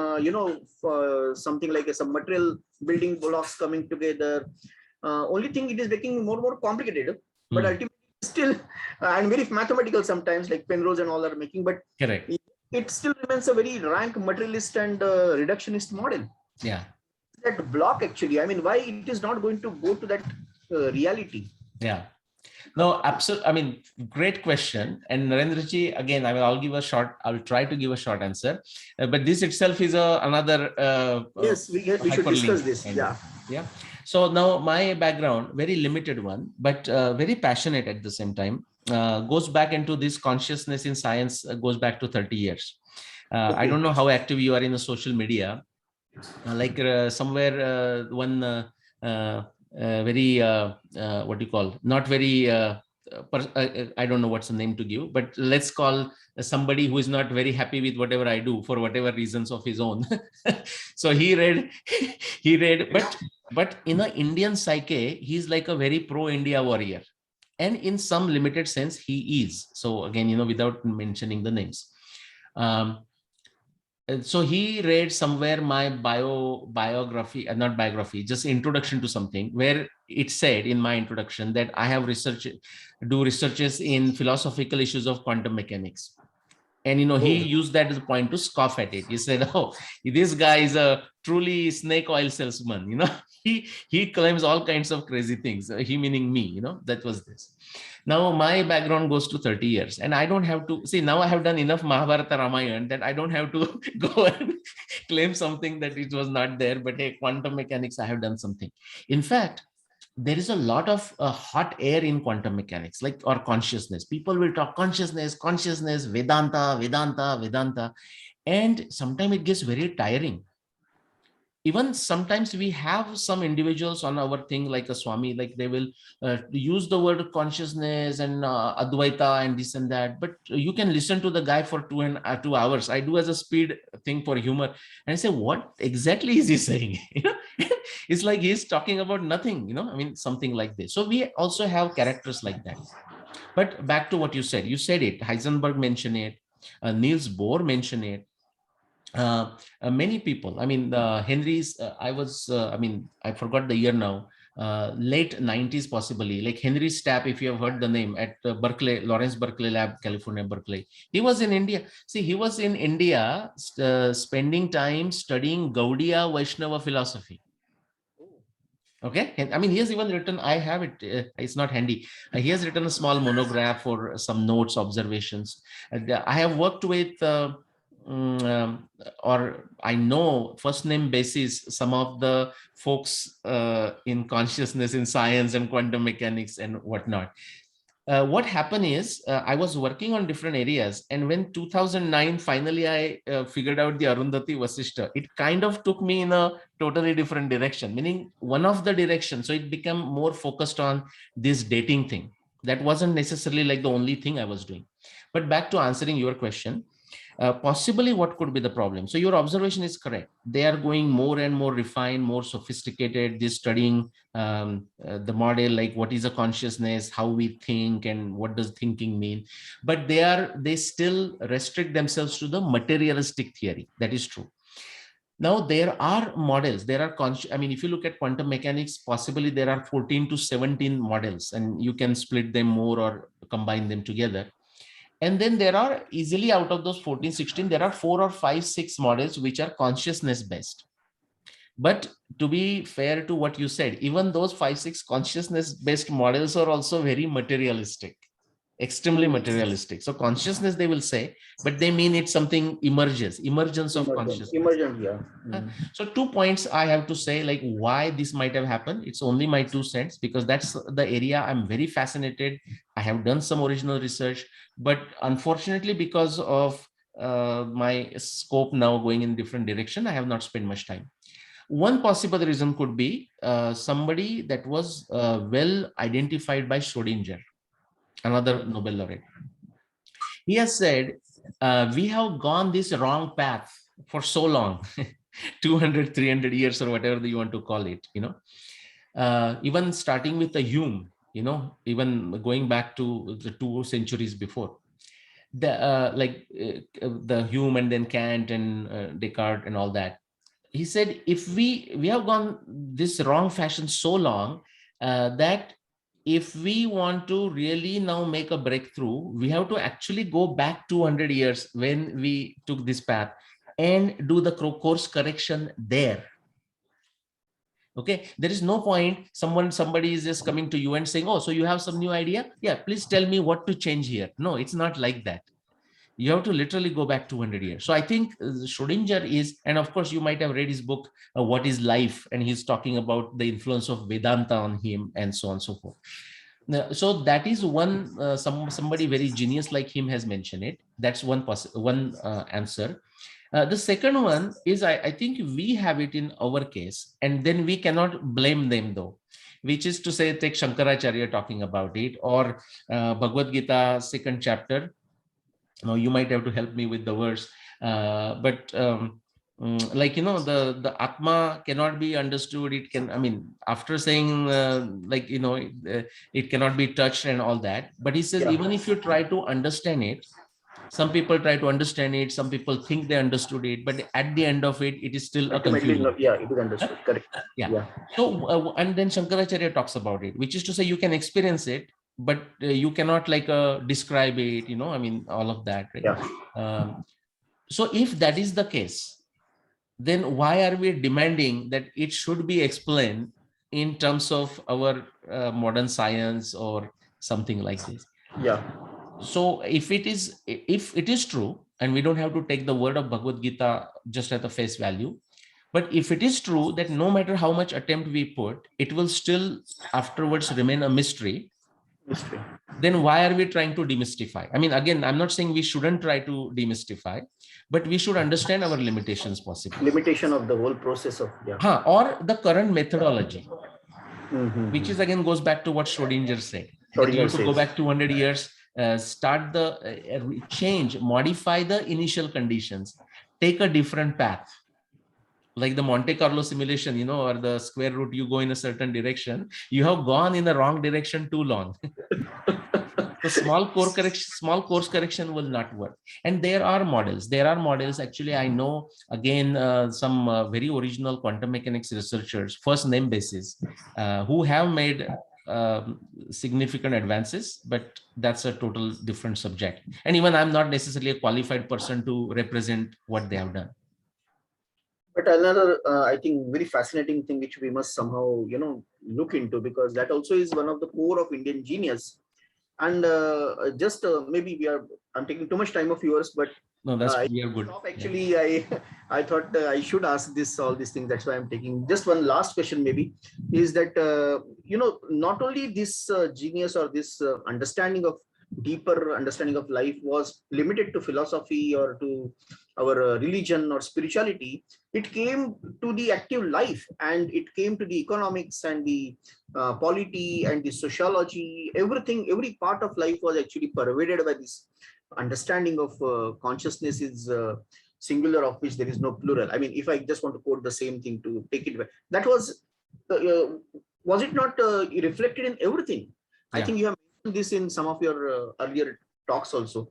something like some material building blocks coming together. Only thing, it is making more complicated, but ultimately still, and very mathematical sometimes, like Penrose and all are making, but it still remains a very rank materialist and reductionist model. Yeah. That block actually, I mean, why it is not going to go to that reality? Yeah. No, absolutely. I mean, great question. And Narendraji, again, I'll try to give a short answer, but this itself is another. Yes, we should discuss this. Yeah. So now my background, very limited one, but very passionate at the same time, goes back into this consciousness in science, goes back to 30 years. I don't know how active you are in the social media. Somewhere one very what do you call, not very I don't know what's the name to give, but let's call somebody who is not very happy with whatever I do for whatever reasons of his own. So he read, but in an Indian psyche, he's like a very pro-India warrior, and in some limited sense he is. So again, without mentioning the names. So he read somewhere my biography, not biography, just introduction to something, where it said in my introduction that I have do researches in philosophical issues of quantum mechanics. And, he used that as a point to scoff at it. He said, oh, this guy is a truly snake oil salesman. He claims all kinds of crazy things. He meaning me, that was this. Now my background goes to 30 years, and I don't have to see, now I have done enough Mahabharata Ramayana that I don't have to go and claim something that it was not there, but hey, quantum mechanics, I have done something. In fact, there is a lot of hot air in quantum mechanics, or consciousness. People will talk consciousness, Vedanta. And sometimes it gets very tiring. Even sometimes we have some individuals on our thing, like a Swami, like they will use the word consciousness and Advaita and this and that, but you can listen to the guy for 2 hours. I do as a speed thing for humor, and I say, what exactly is he saying? It's like he's talking about nothing, I mean, something like this. So we also have characters like that. But back to what you said it, Heisenberg mentioned it, Niels Bohr mentioned it. Many people, I mean, Henry's, I forgot the year now, late 90s, possibly, like Henry Stapp, if you have heard the name, at Berkeley, Lawrence Berkeley Lab, California, Berkeley. He was in India. See, he was in India spending time studying Gaudiya Vaishnava philosophy. Okay, and I mean, he has even written, I have it, it's not handy. He has written a small monograph or some notes, observations. I have worked with, or I know first name basis, some of the folks in consciousness, in science and quantum mechanics and whatnot. What happened is I was working on different areas, and when 2009 finally I figured out the Arundhati Vasishta, it kind of took me in a totally different direction, meaning one of the directions. So it became more focused on this dating thing. That wasn't necessarily like the only thing I was doing. But back to answering your question, possibly what could be the problem? So your observation is correct. They are going more and more refined, more sophisticated. They're studying the model, like what is a consciousness, how we think, and what does thinking mean. But they still restrict themselves to the materialistic theory. That is true. Now there are models, I mean, if you look at quantum mechanics, possibly there are 14 to 17 models, and you can split them more or combine them together. And then there are easily, out of those 14, 16, there are 4 or 5, 6 models which are consciousness based. But to be fair to what you said, even those 5, 6 consciousness based models are also very materialistic, extremely materialistic. So consciousness, they will say, but they mean it's something emergence of consciousness. Emergent, yeah. So 2 points I have to say, like why this might have happened. It's only my 2 cents, because that's the area I'm very fascinated. I have done some original research, but unfortunately, because of my scope now going in different direction, I have not spent much time. One possible reason could be somebody that was well identified by Schrodinger, another Nobel laureate. He has said, we have gone this wrong path for so long, 200, 300 years or whatever you want to call it, even starting with the Hume, even going back to the 2 centuries before. The Hume and then Kant and Descartes and all that. He said, if we have gone this wrong fashion so long that if we want to really now make a breakthrough, we have to actually go back 200 years when we took this path and do the course correction there. Okay, there is no point somebody is just coming to you and saying, oh, so you have some new idea? Yeah, please tell me what to change here. No, it's not like that. You have to literally go back 200 years. So I think Schrodinger is, and of course you might have read his book, What is Life? And he's talking about the influence of Vedanta on him and so on and so forth. So that is one, somebody very genius like him has mentioned it. That's one answer. The second one is, I think we have it in our case, and then we cannot blame them though, which is to say, take Shankaracharya talking about it, or Bhagavad Gita, 2nd chapter. Now you might have to help me with the verse, but the Atma cannot be understood. It can, I mean, after saying it cannot be touched and all that, but he says, even if you try to understand it, some people try to understand it, some people think they understood it, but at the end of it, it is still a confusion. Yeah, it is understood. Correct. Yeah. So and then Shankaracharya talks about it, which is to say, you can experience it, but you cannot describe it, I mean, all of that, right? Yeah. So if that is the case, then why are we demanding that it should be explained in terms of our modern science or something like this? Yeah. So if it is true, and we don't have to take the word of Bhagavad Gita just at the face value, but if it is true that no matter how much attempt we put, it will still afterwards remain a mystery, then why are we trying to demystify? I mean, again, I'm not saying we shouldn't try to demystify, but we should understand our limitations possibly. Limitation of the whole process of, or the current methodology, which is again goes back to what Schrodinger said. That you have to go back 200 years, start the change, modify the initial conditions, take a different path. Like the Monte Carlo simulation, or the square root, you go in a certain direction, you have gone in the wrong direction too long. So small course correction will not work. And there are models. Actually, I know again some very original quantum mechanics researchers, first name basis, who have made significant advances, but that's a total different subject. And even I'm not necessarily a qualified person to represent what they have done. But another, I think, very fascinating thing which we must somehow, look into, because that also is one of the core of Indian genius. And just maybe I'm taking too much time of yours, but No, we are good. stop. Actually, yeah. I thought I should ask all these things. That's why I'm taking just one last question. Maybe is that not only this genius or this deeper understanding of life was limited to philosophy or to our religion or spirituality. It came to the active life, and it came to the economics and the polity and the sociology. Every part of life was actually pervaded by this understanding of consciousness is singular, of which there is no plural. I mean, if I just want to quote the same thing to take it back, that was it not reflected in everything? Yeah. I think you have mentioned this in some of your earlier talks also.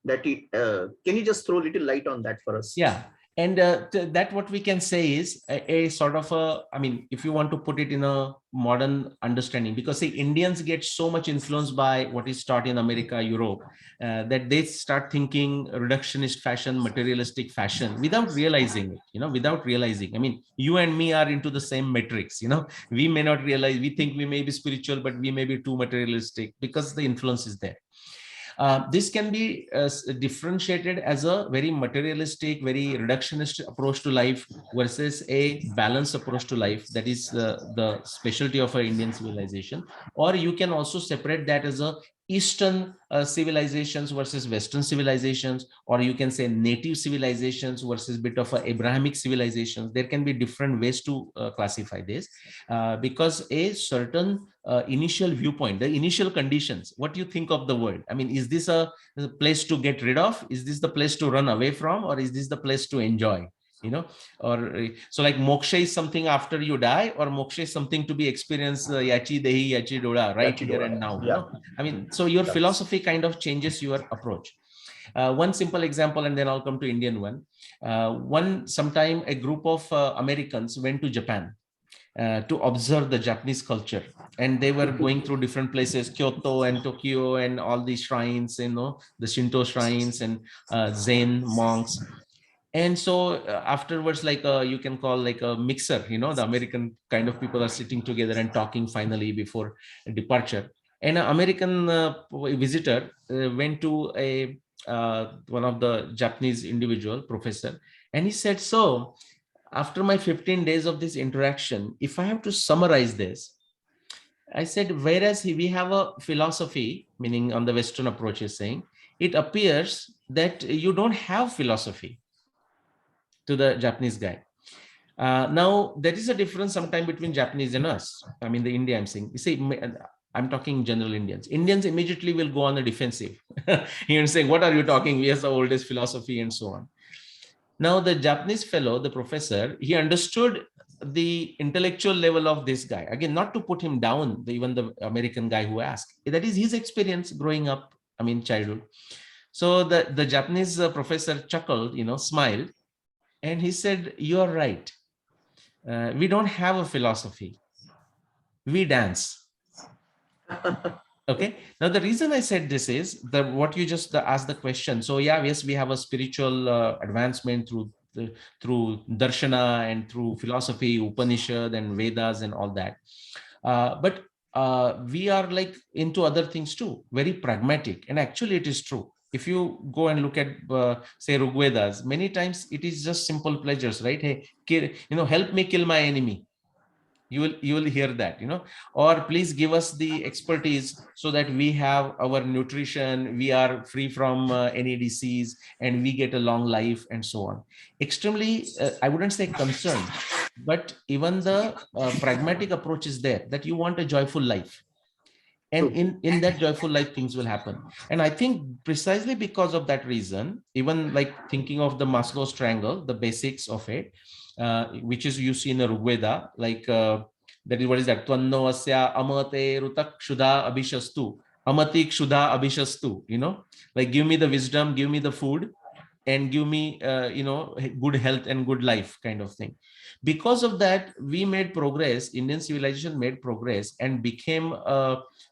That can you just throw a little light on that for us? Yeah. And that what we can say is a sort of I mean, if you want to put it in a modern understanding, because see, Indians get so much influenced by what is taught in America, Europe, that they start thinking reductionist fashion, materialistic fashion, without realizing it, without realizing. I mean, you and me are into the same matrix, we may not realize, we think we may be spiritual, but we may be too materialistic because the influence is there. This can be differentiated as a very materialistic, very reductionist approach to life versus a balanced approach to life. That is the specialty of our Indian civilization. Or you can also separate that as a Eastern civilizations versus Western civilizations, or you can say native civilizations versus bit of Abrahamic civilizations. There can be different ways to classify this because a certain initial viewpoint, the initial conditions, what you think of the world. I mean, is this a place to get rid of? Is this the place to run away from? Or is this the place to enjoy? Or so like moksha is something after you die, or moksha is something to be experienced yachi dehi yachi doda right here and now. Yeah. I mean, so your philosophy kind of changes your approach. One simple example, and then I'll come to Indian one. Sometime a group of Americans went to Japan to observe the Japanese culture, and they were going through different places, Kyoto and Tokyo, and all these shrines, the Shinto shrines and Zen monks. And so afterwards, like you can call like a mixer, the American kind of people are sitting together and talking finally before departure. And an American visitor went to one of the Japanese individual professor, and he said, so after my 15 days of this interaction, if I have to summarize this, I said, whereas we have a philosophy, meaning on the Western approach is saying, it appears that you don't have philosophy, to the Japanese guy. Now, there is a difference sometimes between Japanese and us. I mean, the India I'm saying, you see, I'm talking general Indians. Indians immediately will go on the defensive. You're saying, what are you talking? We have the oldest philosophy and so on. Now, the Japanese fellow, the professor, he understood the intellectual level of this guy. Again, not to put him down, even the American guy who asked. That is his experience growing up, I mean, childhood. So the Japanese professor chuckled, smiled, and he said, you're right. We don't have a philosophy. We dance. Okay. Now, the reason I said this is what you just asked the question. So yeah, yes, we have a spiritual advancement through darshana and through philosophy, Upanishad and Vedas and all that. But we are like into other things too, very pragmatic. And actually it is true. If you go and look at, say, Rigvedas, many times it is just simple pleasures, right? Hey, help me kill my enemy. You will hear that, or please give us the expertise so that we have our nutrition, we are free from any disease, and we get a long life and so on. Extremely, I wouldn't say concerned, but even the pragmatic approach is there, that you want a joyful life. And in that joyful life, things will happen. And I think precisely because of that reason, even like thinking of the Maslow's triangle, the basics of it, which is you see in the Rigveda, like that is what is that? Tvanno asya amate rutak shuddha abhishastu. Amatik Shudha Abhishastu, like give me the wisdom, give me the food, and give me, good health and good life kind of thing. Because of that, we made progress. Indian civilization made progress and became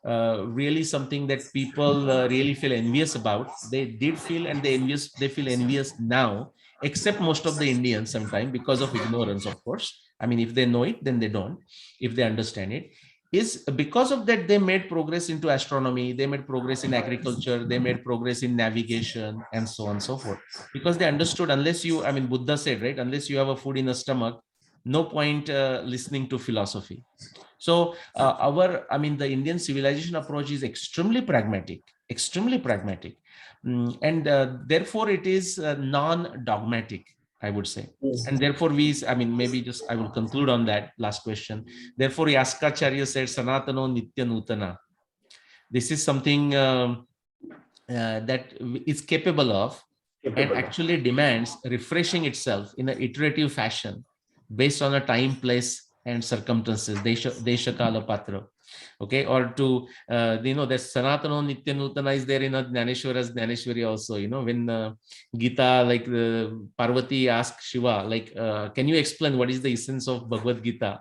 really something that people really feel envious about. They did feel, and they feel envious now, except most of the Indians sometimes because of ignorance, of course. I mean, if they know it, then they don't. If they understand it, is because of that they made progress into astronomy, they made progress in agriculture, they made progress in navigation, and so on and so forth, because they understood, unless you, I mean, Buddha said, right, unless you have a food in the stomach, no point listening to philosophy. So the Indian civilization approach is extremely pragmatic, extremely pragmatic. And therefore it is non-dogmatic, I would say. Yes. And therefore maybe just I will conclude on that last question. Therefore Yaskacharya said Sanatano Nitya Nutana. This is something that is capable of and actually demands refreshing itself in an iterative fashion based on a time, place, and circumstances. Desha Kala Patra. Okay, or to that Sanatano Nitya Nutana is there in a Jnaneshwara's Jnaneshwari also. When Gita, like Parvati asked Shiva, like, can you explain what is the essence of Bhagavad Gita?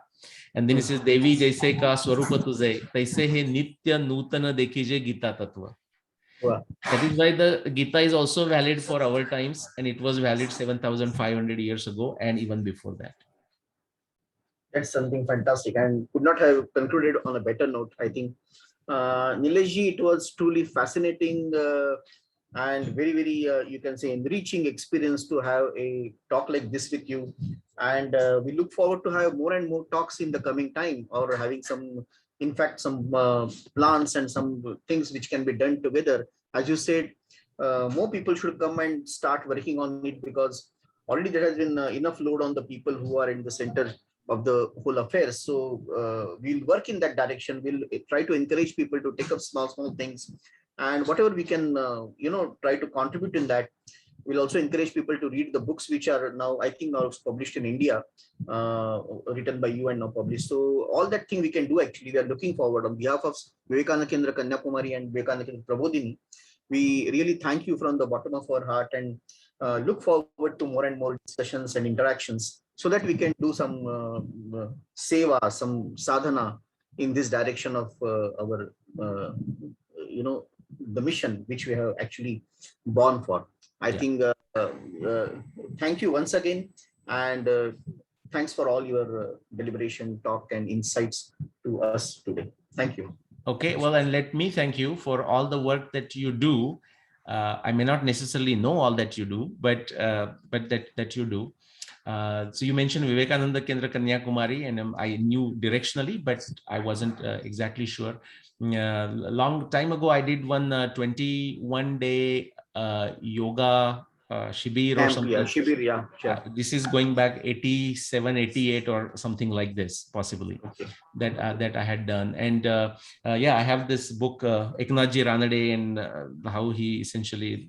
And then he says, Devi jaise ka swarupa tujhe, taise he nitya nutana dekhije Gita Tattva. Wow. That is why the Gita is also valid for our times, and it was valid 7,500 years ago and even before that. That's something fantastic, and could not have concluded on a better note. I think, Nileshji, it was truly fascinating and very, very, you can say, enriching experience to have a talk like this with you. And we look forward to have more and more talks in the coming time, or having some, in fact, some plans and some things which can be done together. As you said, more people should come and start working on it, because already there has been enough load on the people who are in the center of the whole affair. So we'll work in that direction. We'll try to encourage people to take up small things, and whatever we can, try to contribute in that. We'll also encourage people to read the books which are now, I think, now published in India, written by you and now published. So all that thing we can do, actually, we are looking forward on behalf of Vivekananda Kendra Kanyakumari and Vivekananda Kendra Prabodhini. We really thank you from the bottom of our heart, and look forward to more and more discussions and interactions, so that we can do some seva, some sadhana in this direction of our, the mission which we have actually born for. I think, thank you once again, and thanks for all your deliberation, talk, and insights to us today. Thank you. Okay, well, and let me thank you for all the work that you do. I may not necessarily know all that you do, but that you do. So you mentioned Vivekananda Kendra Kanyakumari, and I knew directionally, but I wasn't exactly sure. A long time ago, I did one 21-day yoga shibir or something. Yeah, shibir, yeah. Sure. This is going back 87, 88 or something like this, possibly. Okay. That I had done. And I have this book, Eknathji Ranade, and how he essentially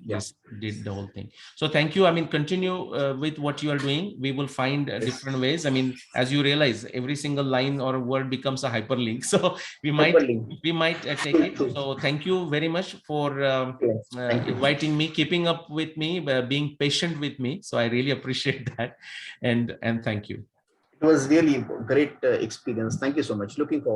did the whole thing. So thank you. I mean, continue with what you are doing. We will find different ways. I mean, as you realize, every single line or word becomes a hyperlink. So we might take it. So thank you very much for inviting me, keeping up with me, being patient with me. So I really appreciate that. And thank you. It was really great experience. Thank you so much. Looking forward.